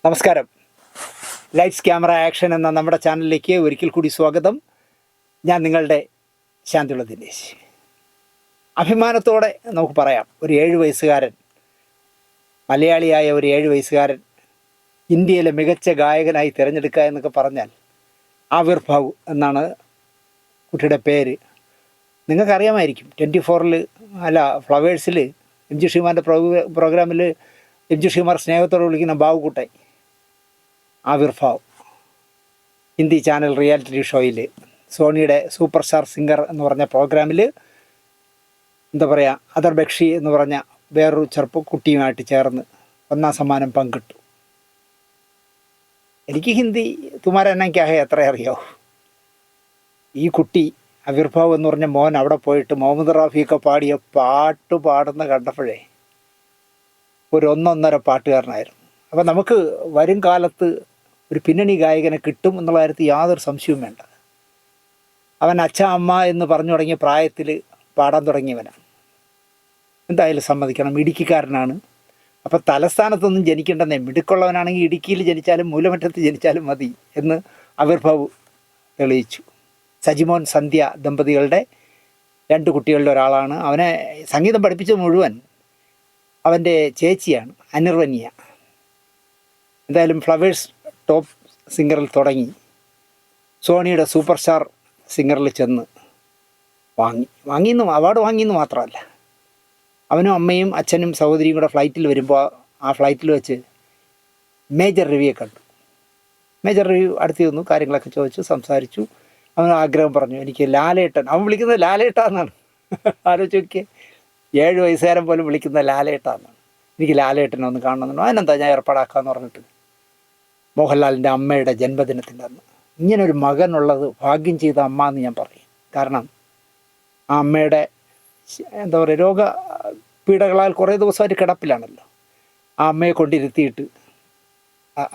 നമസ്കാരം. Lights camera action എന്ന നമ്മുടെ ചാനലിലേക്ക് ഒരിക്കൽ കൂടി സ്വാഗതം. ഞാൻ നിങ്ങളുടെ ശാന്തിയുള്ള ദിനേശ്. അഭിമാനത്തോടെ നമുക്ക് പറയാം, ഒരു 7 വയസ്സുകാരൻ, മലയാളിയായ ഒരു 7 വയസ്സുകാരൻ ഇന്ത്യയിലെ മികച്ച ഗായകനായി തിരഞ്ഞെടുക്കുക എന്നൊക്കെ പറഞ്ഞാൽ ആവിർഭാവ് എന്നാണ് കുട്ടിയുടെ പേര്. നിങ്ങൾക്കറിയാമായിരിക്കും, 24-ൽ ഫ്ലവേഴ്സിൽ എം ജി ശ്രീമാൻ്റെ പ്രോഗ്രാമിൽ എം ജി ശ്രീമാർ സ്നേഹത്തോടെ വിളിക്കുന്ന ബാബുക്കുട്ടൻ ആവിർഭാവ് ഹിന്ദി ചാനൽ റിയാലിറ്റി ഷോയിൽ സോണിയുടെ സൂപ്പർ സ്റ്റാർ സിംഗർ എന്ന് പറഞ്ഞ പ്രോഗ്രാമിൽ അദർ ബക്ഷി എന്ന് പറഞ്ഞ വേറൊരു കുട്ടിയുമായിട്ട് ചേർന്ന് 1ാം സമ്മാനം പങ്കിട്ടു. എനിക്ക് ഹിന്ദി തുമാരെന്നൊക്കെ എത്ര അറിയാവൂ. ഈ കുട്ടി ആവിർഭാവ് എന്ന് പറഞ്ഞ മോൻ അവിടെ പോയിട്ട് മുഹമ്മദ് റാഫിയൊക്കെ പാടിയ പാട്ട് പാടുന്ന കണ്ടപ്പോഴേ ഒരു 1.5 പാട്ടുകാരനായിരുന്നു. അപ്പം നമുക്ക് വരും കാലത്ത് ഒരു പിന്നണി ഗായകനെ കിട്ടും എന്നുള്ള കാര്യത്തിൽ യാതൊരു സംശയവും വേണ്ട. അവൻ അച്ഛ അമ്മ എന്ന് പറഞ്ഞു തുടങ്ങിയ പ്രായത്തിൽ പാടാൻ തുടങ്ങിയവനാണ്. എന്തായാലും സമ്മതിക്കണം, ഇടുക്കിക്കാരനാണ്. അപ്പം തലസ്ഥാനത്തൊന്നും ജനിക്കേണ്ടെന്നേ, മിടുക്കുള്ളവനാണെങ്കിൽ ഇടുക്കിയിൽ ജനിച്ചാലും മൂലമറ്റത്ത് ജനിച്ചാലും മതി എന്ന് ആവിർഭാവ് തെളിയിച്ചു. സജിമോൻ സന്ധ്യ ദമ്പതികളുടെ 2 കുട്ടികളുടെ ഒരാളാണ്. അവനെ സംഗീതം പഠിപ്പിച്ചത് മുഴുവൻ അവൻ്റെ ചേച്ചിയാണ്, അനിർവന്യ. എന്തായാലും ഫ്ലവേഴ്സ് ടോപ്പ് സിംഗറിൽ തുടങ്ങി സോണിയുടെ സൂപ്പർ സ്റ്റാർ സിംഗറിൽ ചെന്ന് അവാർഡ് വാങ്ങിയെന്ന് മാത്രമല്ല, അവനും അമ്മയും അച്ഛനും സഹോദരിയും കൂടെ ഫ്ലൈറ്റിൽ വരുമ്പോൾ ആ ഫ്ലൈറ്റിൽ വെച്ച് മേജർ രവിയെ കണ്ടു. മേജർ രവി അടുത്ത് വന്നു, കാര്യങ്ങളൊക്കെ ചോദിച്ചു, സംസാരിച്ചു. അവൻ ആഗ്രഹം പറഞ്ഞു, എനിക്ക് ലാലേട്ടൻ, അവൻ വിളിക്കുന്നത് ലാലേട്ട എന്നാണ്. ആലോചിച്ച് നോക്കിയേ, 7 വയസ്സുകാരൻ പോലും വിളിക്കുന്ന ലാലേട്ട എന്നാണ്. എനിക്ക് ലാലേട്ടനെ ഒന്ന് കാണണമെന്നുണ്ടോ, അതിനെന്താ ഞാൻ ഏർപ്പാടാക്കാമെന്ന് പറഞ്ഞിട്ട് മോഹൻലാലിൻ്റെ അമ്മയുടെ ജന്മദിനത്തിൻ്റെ അന്ന് ഇങ്ങനൊരു മകനുള്ളത് ഭാഗ്യം ചെയ്ത അമ്മ എന്ന് ഞാൻ പറയും. കാരണം ആ അമ്മയുടെ രോഗപീഠകളാൽ കുറേ ദിവസമായിട്ട് കിടപ്പിലാണല്ലോ. ആ അമ്മയെ കൊണ്ടിരുത്തിയിട്ട്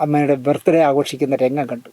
അമ്മയുടെ ബർത്ത്ഡേ ആഘോഷിക്കുന്ന രംഗം കണ്ടു.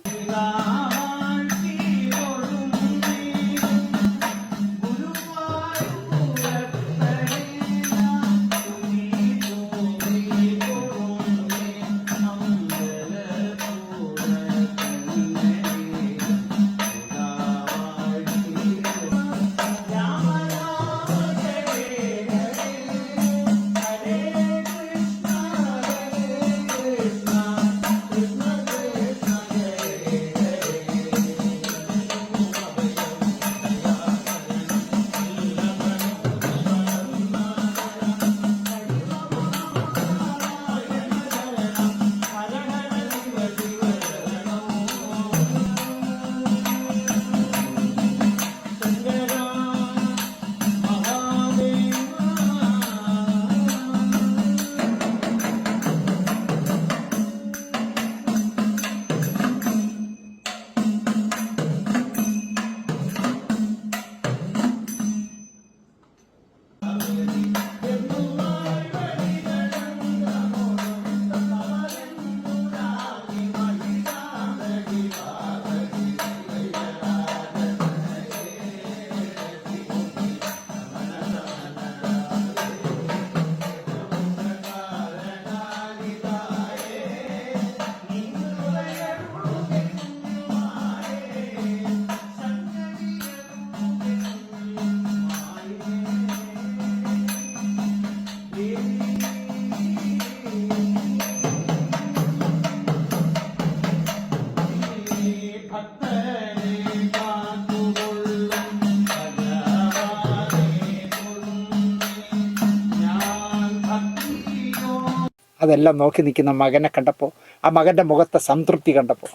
അതെല്ലാം നോക്കി നിൽക്കുന്ന മകനെ കണ്ടപ്പോൾ, ആ മകൻ്റെ മുഖത്തെ സംതൃപ്തി കണ്ടപ്പോൾ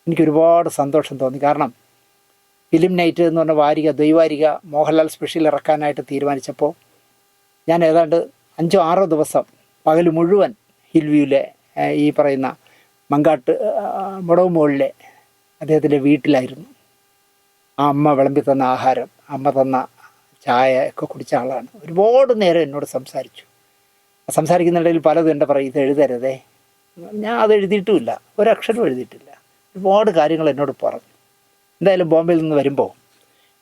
എനിക്കൊരുപാട് സന്തോഷം തോന്നി. കാരണം ഫിലിം നൈറ്റ് എന്ന് പറഞ്ഞ ദ്വൈവാരിക മോഹൻലാൽ സ്പെഷ്യൽ ഇറക്കാനായിട്ട് തീരുമാനിച്ചപ്പോൾ ഞാൻ ഏതാണ്ട് 5-6 ദിവസം പകൽ മുഴുവൻ ഹിൽ വ്യൂവിലെ ഈ പറയുന്ന മങ്കാട്ട് മുടവ് മുകളിലെ അദ്ദേഹത്തിൻ്റെ വീട്ടിലായിരുന്നു. ആ അമ്മ വിളമ്പി തന്ന ആഹാരം, അമ്മ തന്ന ചായ ഒക്കെ കുടിച്ച ആളാണ്. ഒരുപാട് നേരം എന്നോട് സംസാരിക്കുന്നിടയിൽ പലതും എൻ്റെ പറയും, ഇത് എഴുതരുതേ, ഞാൻ അത് എഴുതിയിട്ടുമില്ല, ഒരക്ഷരം എഴുതിയിട്ടില്ല. ഒരുപാട് കാര്യങ്ങൾ എന്നോട് പറഞ്ഞു. എന്തായാലും ബോംബെയിൽ നിന്ന് വരുമ്പോൾ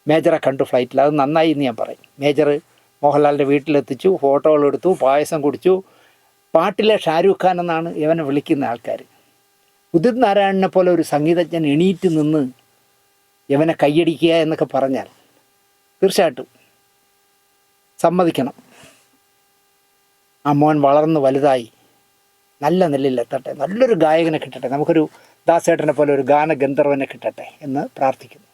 മേജറെ കണ്ടു ഫ്ലൈറ്റിൽ. അത് നന്നായി എന്ന് ഞാൻ പറയും. മേജർ മോഹൻലാലിൻ്റെ വീട്ടിലെത്തിച്ചു, ഫോട്ടോകൾ എടുത്തു, പായസം കുടിച്ചു. പാട്ടിലെ ഷാരൂഖ് ഖാൻ എന്നാണ് ഇവനെ വിളിക്കുന്ന ആൾക്കാർ. ഉദിത് നാരായണനെ പോലെ ഒരു സംഗീതജ്ഞൻ എണീറ്റ് നിന്ന് യവനെ കൈയടിക്കുക എന്നൊക്കെ പറഞ്ഞാൽ തീർച്ചയായിട്ടും സമ്മതിക്കണം. ആ മോൻ വളർന്ന് വലുതായി നല്ല നിലയിലെത്തട്ടെ, നല്ലൊരു ഗായകനെ കിട്ടട്ടെ, നമുക്കൊരു ദാസേട്ടനെ പോലെ ഒരു ഗാനഗന്ധർവനെ കിട്ടട്ടെ എന്ന് പ്രാർത്ഥിക്കുന്നു.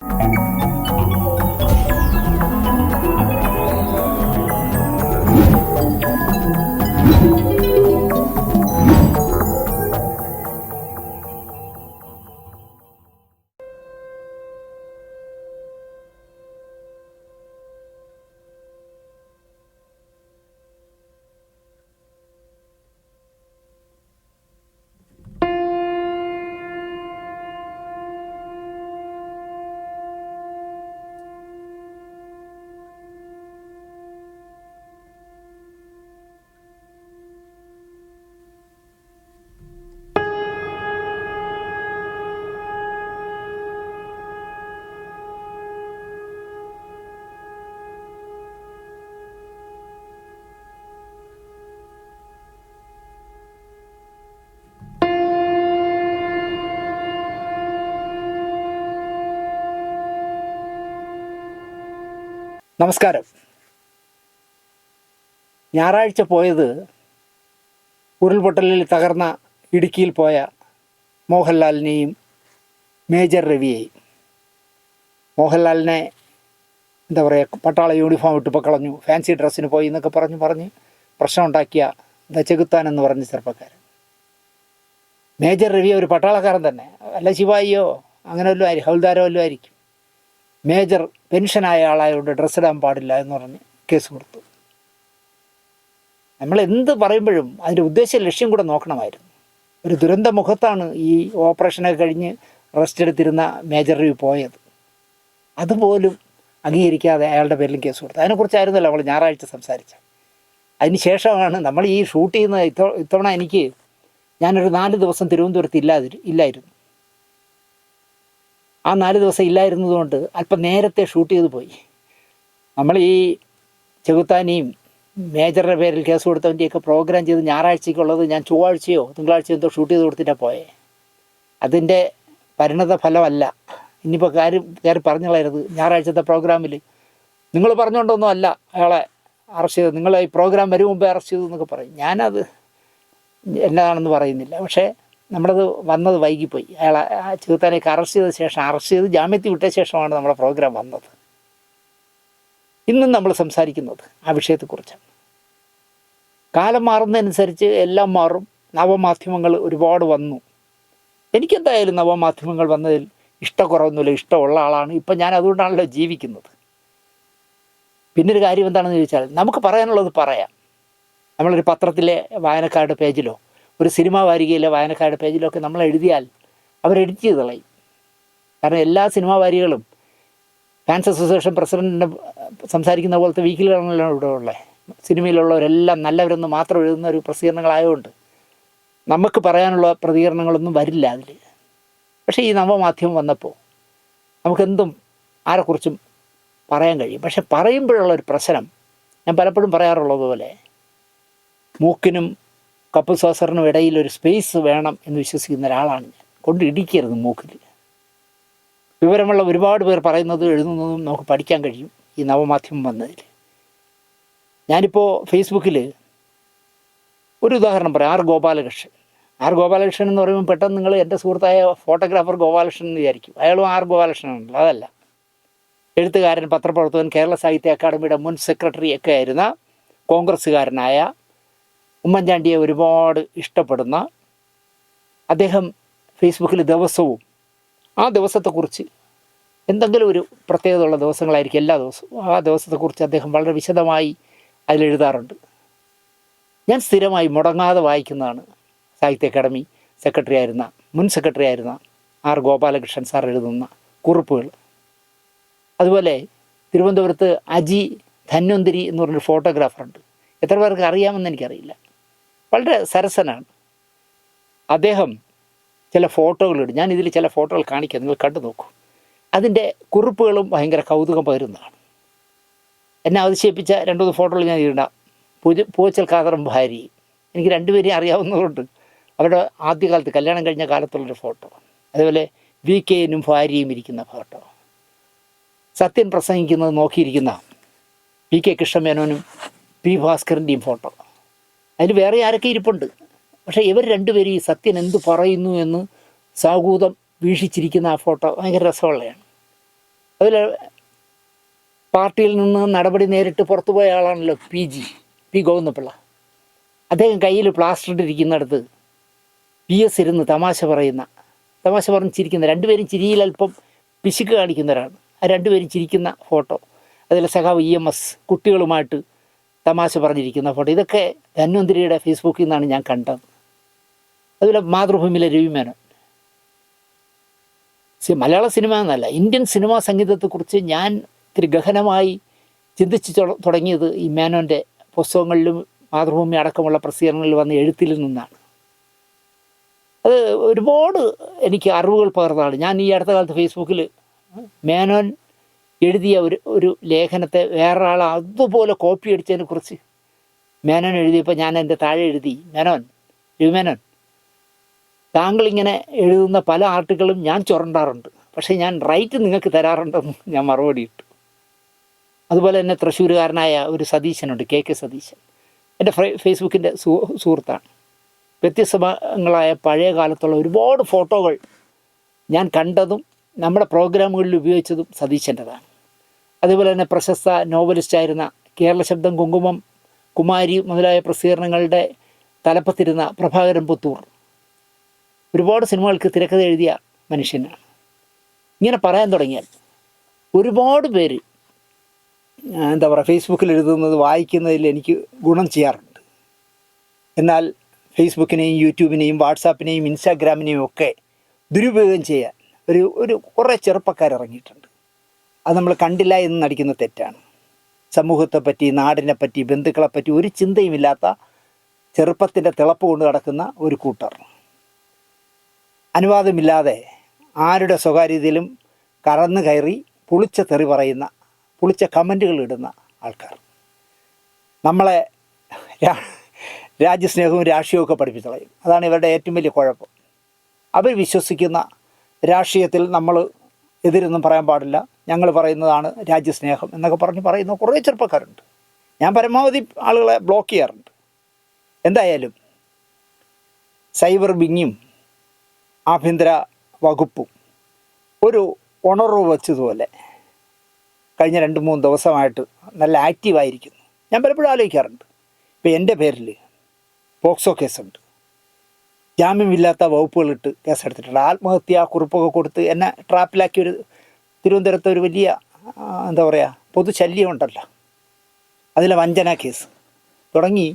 നമസ്കാരം. ഞായറാഴ്ച പോയത് ഉരുൾപൊട്ടലിൽ തകർന്ന ഇടുക്കിയിൽ പോയ മോഹൻലാലിനെയും മേജർ രവിയെയും. മോഹൻലാലിനെ എന്താ പറയുക, പട്ടാള യൂണിഫോം ഇട്ടിപ്പോൾ കളഞ്ഞു, ഫാൻസി ഡ്രസ്സിന് പോയി എന്നൊക്കെ പറഞ്ഞ് പ്രശ്നം ഉണ്ടാക്കിയ ചെകുത്താൻ എന്ന് പറഞ്ഞ ചെറുപ്പക്കാരൻ. മേജർ രവി ഒരു പട്ടാളക്കാരൻ തന്നെ, അല്ല ശിവായിയോ അങ്ങനെ വല്ലതും ആയിരിക്കും, ഹൗൽദാരോ വല്ലതും ആയിരിക്കും. മേജർ പെൻഷനായ ആളായതുകൊണ്ട് ഡ്രസ്സ് ഇടാൻ പാടില്ല എന്ന് പറഞ്ഞ് കേസ് കൊടുത്തു. നമ്മൾ എന്ത് പറയുമ്പോഴും അതിൻ്റെ ഉദ്ദേശ ലക്ഷ്യം കൂടെ നോക്കണമായിരുന്നു. ഒരു ദുരന്ത മുഖത്താണ് ഈ ഓപ്പറേഷനൊക്കെ കഴിഞ്ഞ് റെസ്റ്റ് എടുത്തിരുന്ന മേജർ രവി പോയത്. അതുപോലും അംഗീകരിക്കാതെ അയാളുടെ പേരിലും കേസ് കൊടുത്തു. അതിനെക്കുറിച്ചായിരുന്നല്ലോ നമ്മൾ ഞായറാഴ്ച സംസാരിച്ചത്. അതിന് ശേഷമാണ് നമ്മൾ ഈ ഷൂട്ട് ചെയ്യുന്ന ഇത്തവണ ഞാനൊരു 4 ദിവസം തിരുവനന്തപുരത്ത് ഇല്ലായിരുന്നു. ആ 4 ദിവസം ഇല്ലായിരുന്നതുകൊണ്ട് അല്പം നേരത്തെ ഷൂട്ട് ചെയ്ത് പോയി. നമ്മൾ ഈ ചെകുത്താനെയും മേജറുടെ പേരിൽ കേസ് കൊടുത്തവൻ്റെയൊക്കെ പ്രോഗ്രാം ചെയ്ത് ഞായറാഴ്ചയ്ക്കുള്ളത് ഞാൻ ചൊവ്വാഴ്ചയോ തിങ്കളാഴ്ചയോ എന്തോ ഷൂട്ട് ചെയ്ത് കൊടുത്തിട്ടാണ് പോയേ. അതിൻ്റെ പരിണത ഫലമല്ല. ഇനിയിപ്പോൾ കാര്യം പറഞ്ഞുകളയരുത്. ഞായറാഴ്ചത്തെ പ്രോഗ്രാമിൽ നിങ്ങൾ പറഞ്ഞുകൊണ്ടൊന്നും അല്ല അയാളെ അറസ്റ്റ് ചെയ്തത്, നിങ്ങൾ ഈ പ്രോഗ്രാം വരും മുമ്പേ അറസ്റ്റ് ചെയ്തു എന്നൊക്കെ പറയും. ഞാനത് എന്നതാണെന്ന് പറയുന്നില്ല. പക്ഷേ നമ്മളത് വന്നത് വൈകിപ്പോയി. അയാളെ ചെകുത്താനെയൊക്കെ അറസ്റ്റ് ചെയ്ത് ജാമ്യത്തിൽ വിട്ട ശേഷമാണ് നമ്മുടെ പ്രോഗ്രാം വന്നത്. ഇന്നും നമ്മൾ സംസാരിക്കുന്നത് ആ വിഷയത്തെക്കുറിച്ചാണ്. കാലം മാറുന്നതനുസരിച്ച് എല്ലാം മാറും. നവമാധ്യമങ്ങൾ ഒരുപാട് വന്നു. എനിക്കെന്തായാലും നവമാധ്യമങ്ങൾ വന്നതിൽ ഇഷ്ടക്കുറവൊന്നുമില്ല, ഇഷ്ടമുള്ള ആളാണ്. ഇപ്പം ഞാൻ അതുകൊണ്ടാണല്ലോ ജീവിക്കുന്നത്. പിന്നൊരു കാര്യം എന്താണെന്ന് ചോദിച്ചാൽ, നമുക്ക് പറയാനുള്ളത് പറയാം. നമ്മളൊരു പത്രത്തിലെ വായനക്കാരുടെ പേജിലോ ഒരു സിനിമാ വാരികയിലെ വായനക്കാരുടെ പേജിലൊക്കെ നമ്മൾ എഴുതിയാൽ അവർ എഡിറ്റ് ചെയ്ത് കളയും. കാരണം എല്ലാ സിനിമാ വാരികകളും ഫാൻസ് അസോസിയേഷൻ പ്രസിഡൻറ്റിൻ്റെ സംസാരിക്കുന്ന പോലത്തെ വീക്കിലുകളാണല്ലോ ഇവിടെ ഉള്ളത്. സിനിമയിലുള്ളവരെല്ലാം നല്ലവരെന്ന് മാത്രം എഴുതുന്ന ഒരു പ്രസിദ്ധീകരണങ്ങളായതുകൊണ്ട് നമുക്ക് പറയാനുള്ള പ്രതികരണങ്ങളൊന്നും വരില്ല അതിൽ. പക്ഷേ ഈ നവമാധ്യമം വന്നപ്പോൾ നമുക്കെന്തും ആരെക്കുറിച്ചും പറയാൻ കഴിയും. പക്ഷെ പറയുമ്പോഴുള്ളൊരു പ്രശ്നം, ഞാൻ പലപ്പോഴും പറയാറുള്ളതുപോലെ, മൂക്കിനും കപ്പ് സോസറിനും ഇടയിൽ ഒരു സ്പേസ് വേണം എന്ന് വിശ്വസിക്കുന്ന ഒരാളാണ് ഞാൻ. കൊണ്ട് ഇടിക്കരുത് മൂക്കിൽ. വിവരമുള്ള ഒരുപാട് പേർ പറയുന്നതും എഴുതുന്നതും നമുക്ക് പഠിക്കാൻ കഴിയും ഈ നവമാധ്യമം വന്നതിൽ. ഞാനിപ്പോൾ ഫേസ്ബുക്കിൽ ഒരു ഉദാഹരണം പറയാം. ആർ ഗോപാലകൃഷ്ണൻ എന്ന് പറയുമ്പോൾ പെട്ടെന്ന് നിങ്ങൾ എൻ്റെ സുഹൃത്തായ ഫോട്ടോഗ്രാഫർ ഗോപാലകൃഷ്ണൻ എന്ന് വിചാരിക്കും. അയാളും ആർ ഗോപാലകൃഷ്ണനാണല്ലോ. അതല്ല, എഴുത്തുകാരൻ, പത്രപ്രവർത്തകൻ, കേരള സാഹിത്യ അക്കാദമിയുടെ മുൻ സെക്രട്ടറി ഒക്കെ ആയിരുന്ന കോൺഗ്രസ്സുകാരനായ ഉമ്മൻചാണ്ടിയെ ഒരുപാട് ഇഷ്ടപ്പെടുന്ന അദ്ദേഹം ഫേസ്ബുക്കിൽ ദിവസവും ആ ദിവസത്തെക്കുറിച്ച് എന്തെങ്കിലും ഒരു പ്രത്യേകതയുള്ള ദിവസങ്ങളായിരിക്കും എല്ലാ ദിവസവും. ആ ദിവസത്തെക്കുറിച്ച് അദ്ദേഹം വളരെ വിശദമായി അതിലെഴുതാറുണ്ട്. ഞാൻ സ്ഥിരമായി മുടങ്ങാതെ വായിക്കുന്നതാണ് സാഹിത്യ അക്കാദമി മുൻ സെക്രട്ടറി ആയിരുന്ന ആർ ഗോപാലകൃഷ്ണൻ സാർ എഴുതുന്ന കുറിപ്പുകൾ. അതുപോലെ തിരുവനന്തപുരത്ത് അജി ധന്വന്തിരി എന്ന് പറഞ്ഞൊരു ഫോട്ടോഗ്രാഫറുണ്ട്. എത്ര പേർക്ക് അറിയാമെന്ന് എനിക്കറിയില്ല. വളരെ സരസനാണ് അദ്ദേഹം. ചില ഫോട്ടോകളിടും. ഞാനിതിൽ ചില ഫോട്ടോകൾ കാണിക്കാം, നിങ്ങൾ കണ്ടു നോക്കൂ. അതിൻ്റെ കുറിപ്പുകളും ഭയങ്കര കൗതുകം പകരുന്നതാണ്. എന്നെ അതിശയിപ്പിച്ച 2-3 ഫോട്ടോകൾ ഞാൻ ഇടാം. പൂച്ചൽ ഖാദറും ഭാര്യയും. എനിക്ക് രണ്ടുപേരെയും അറിയാവുന്നതുകൊണ്ട് അവരുടെ ആദ്യകാലത്ത് കല്യാണം കഴിഞ്ഞ കാലത്തുള്ളൊരു ഫോട്ടോ. അതുപോലെ VK-നും ഭാര്യയും ഇരിക്കുന്ന ഫോട്ടോ. സത്യൻ പ്രസംഗിക്കുന്നത് നോക്കിയിരിക്കുന്ന PK കൃഷ്ണമേനോനും P ഭാസ്കറിൻ്റെയും ഫോട്ടോ. അതിൽ വേറെ ആരൊക്കെ ഇരിപ്പുണ്ട്. പക്ഷേ ഇവർ രണ്ടുപേരും ഈ സത്യൻ എന്ത് പറയുന്നു എന്ന് സാഹൂതം വീക്ഷിച്ചിരിക്കുന്ന ആ ഫോട്ടോ ഭയങ്കര രസമുള്ളതാണ്. അതിൽ പാർട്ടിയിൽ നിന്ന് നടപടി നേരിട്ട് പുറത്തുപോയ ആളാണല്ലോ P ഗോവിന്ദപിള്ള. അദ്ദേഹം കയ്യിൽ പ്ലാസ്റ്റർ ഇട്ടിരിക്കുന്നിടത്ത് PS ഇരുന്ന് തമാശ പറഞ്ഞ് ചിരിക്കുന്ന, രണ്ടുപേരും ചിരിയിൽ അല്പം പിശുക്ക് കാണിക്കുന്നവരാണ്. ആ രണ്ടുപേരും ചിരിക്കുന്ന ഫോട്ടോ. അതിൽ സഖാവ് EMS കുട്ടികളുമായിട്ട് തമാശ പറഞ്ഞിരിക്കുന്ന ഫോട്ടോ. ഇതൊക്കെ ധന്വന്തിരിയുടെ ഫേസ്ബുക്കിൽ നിന്നാണ് ഞാൻ കണ്ടത്. അതുപോലെ മാതൃഭൂമിയിലെ രവി മേനോൻ. മലയാള സിനിമ എന്നല്ല, ഇന്ത്യൻ സിനിമാ സംഗീതത്തെക്കുറിച്ച് ഞാൻ ഇത്തിരി ഗഹനമായി ചിന്തിച്ച് തുടങ്ങിയത് ഈ മേനോൻ്റെ പുസ്തകങ്ങളിലും മാതൃഭൂമി അടക്കമുള്ള പ്രസിദ്ധീകരണങ്ങളിൽ വന്ന എഴുത്തിൽ നിന്നാണ്. അത് ഒരുപാട് എനിക്ക് അറിവുകൾ പകർന്നതാണ്. ഞാൻ ഈ അടുത്ത കാലത്ത് ഫേസ്ബുക്കിൽ മേനോൻ എഴുതിയ ഒരു ലേഖനത്തെ വേറൊരാൾ അതുപോലെ കോപ്പി അടിച്ചതിനെക്കുറിച്ച് മേനോൻ എഴുതിയപ്പോൾ ഞാൻ എൻ്റെ താഴെ എഴുതി, രവിമേനോൻ, താങ്കളിങ്ങനെ എഴുതുന്ന പല ആർട്ടിക്കിളും ഞാൻ ചുരണ്ടാറുണ്ട്, പക്ഷേ ഞാൻ റൈറ്റ് നിങ്ങൾക്ക് തരാറുണ്ടെന്ന് ഞാൻ മറുപടി ഇട്ടു. അതുപോലെ തന്നെ തൃശ്ശൂരുകാരനായ ഒരു സതീശനുണ്ട്, KK സതീശൻ, എൻ്റെ ഫേസ്ബുക്കിൻ്റെ സുഹൃത്താണ്. വ്യത്യസ്തങ്ങളായ പഴയ കാലത്തുള്ള ഒരുപാട് ഫോട്ടോകൾ ഞാൻ കണ്ടതും നമ്മുടെ പ്രോഗ്രാമുകളിൽ ഉപയോഗിച്ചതും സതീശൻ്റെതാണ്. അതുപോലെ തന്നെ പ്രശസ്ത നോവലിസ്റ്റായിരുന്ന കേരള ശബ്ദം, കുങ്കുമം, കുമാരി മുതലായ പ്രസിദ്ധീകരണങ്ങളുടെ തലപ്പത്തിരുന്ന പ്രഭാകരൻ പുത്തൂർ ഒരുപാട് സിനിമകൾക്ക് തിരക്കഥ എഴുതിയ മനുഷ്യനാണ്. ഇങ്ങനെ പറയാൻ തുടങ്ങിയാൽ ഒരുപാട് പേര് ഫേസ്ബുക്കിൽ എഴുതുന്നത് വായിക്കുന്നതിൽ എനിക്ക് ഗുണം ചെയ്യാറുണ്ട്. എന്നാൽ ഫേസ്ബുക്കിനെയും യൂട്യൂബിനെയും വാട്സാപ്പിനെയും ഇൻസ്റ്റാഗ്രാമിനെയും ഒക്കെ ദുരുപയോഗം ചെയ്യാൻ കുറേ ചെറുപ്പക്കാരിറങ്ങിയിട്ടുണ്ട്. അത് നമ്മൾ കണ്ടില്ല എന്ന് നടിക്കുന്ന തെറ്റാണ്. സമൂഹത്തെപ്പറ്റി, നാടിനെപ്പറ്റി, ബന്ധുക്കളെപ്പറ്റി ഒരു ചിന്തയുമില്ലാത്ത ചെറുപ്പത്തിൻ്റെ തിളപ്പ് കൊണ്ട് നടക്കുന്ന ഒരു കൂട്ടർ, അനുവാദമില്ലാതെ ആരുടെ സ്വകാര്യതയിലും കടന്നു കയറി പുളിച്ച തെറി പറയുന്ന, പുളിച്ച കമൻറ്റുകൾ ഇടുന്ന ആൾക്കാർ നമ്മളെ രാജ്യസ്നേഹവും രാഷ്ട്രീയവും പഠിപ്പിച്ചു കളയും. അതാണ് ഇവരുടെ ഏറ്റവും വലിയ കുഴപ്പം. അവർ വിശ്വസിക്കുന്ന രാഷ്ട്രീയത്തിൽ നമ്മൾ എതിരൊന്നും പറയാൻ പാടില്ല, ഞങ്ങൾ പറയുന്നതാണ് രാജ്യസ്നേഹം എന്നൊക്കെ പറയുന്ന കുറേ ചെറുപ്പക്കാരുണ്ട്. ഞാൻ പരമാവധി ആളുകളെ ബ്ലോക്ക് ചെയ്യാറുണ്ട്. എന്തായാലും സൈബർ വിങ്ങും ആഭ്യന്തര വകുപ്പും ഒരു ഉണർവ് വെച്ചതുപോലെ കഴിഞ്ഞ 2-3 ദിവസമായിട്ട് നല്ല ആക്റ്റീവായിരിക്കുന്നു. ഞാൻ പലപ്പോഴും ആലോചിക്കാറുണ്ട്. ഇപ്പോൾ എൻ്റെ പേരിൽ പോക്സോ കേസുണ്ട്, ജാമ്യമില്ലാത്ത വകുപ്പുകളിട്ട് കേസെടുത്തിട്ടുണ്ട്, ആത്മഹത്യാ കുറിപ്പൊക്കെ കൊടുത്ത് എന്നെ ട്രാപ്പിലാക്കിയൊരു തിരുവനന്തപുരത്ത് ഒരു വലിയ പൊതുശല്യം ഉണ്ടല്ലോ, അതിലെ വഞ്ചന കേസ് തുടങ്ങി.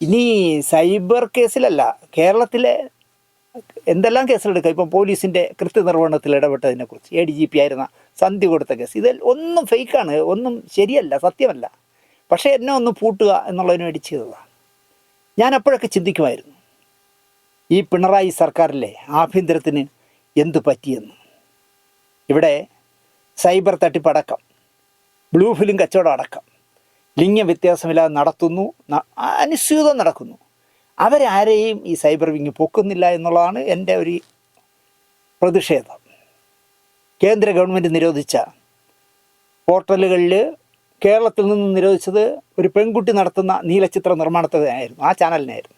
ഇനി സൈബർ കേസിലല്ല, കേരളത്തിലെ എന്തെല്ലാം കേസുകളെടുക്കുക. ഇപ്പം പോലീസിൻ്റെ കൃത്യനിർവഹണത്തിൽ ഇടപെട്ടതിനെക്കുറിച്ച് ADGP ആയിരുന്ന സന്ധി കൊടുത്ത കേസ്, ഇതിൽ ഒന്നും ഫേക്കാണ്, ഒന്നും ശരിയല്ല, സത്യമല്ല. പക്ഷേ എന്നെ ഒന്ന് പൂട്ടുക എന്നുള്ളതിന് വേണ്ടി ചെയ്തതാണ്. ഞാൻ അപ്പോഴൊക്കെ ചിന്തിക്കുമായിരുന്നു, ഈ പിണറായി സർക്കാരിലെ ആഭ്യന്തരത്തിന് എന്ത് പറ്റിയെന്ന്. ഇവിടെ സൈബർ തട്ടിപ്പടക്കം, ബ്ലൂ ഫിലിം കച്ചവടം അടക്കം ലിംഗ വ്യത്യാസമില്ലാതെ നടത്തുന്നു, അനുസ്യൂതം നടക്കുന്നു. അവരാരെയും ഈ സൈബർ വിങ് പൊക്കുന്നില്ല എന്നുള്ളതാണ് എൻ്റെ ഒരു പ്രതിഷേധം. കേന്ദ്ര ഗവൺമെൻറ് നിരോധിച്ച പോർട്ടലുകളിൽ കേരളത്തിൽ നിന്ന് നിരോധിച്ചത് ഒരു പെൺകുട്ടി നടത്തുന്ന നീലച്ചിത്ര നിർമ്മാണത്തിനായിരുന്നു, ആ ചാനലിനായിരുന്നു.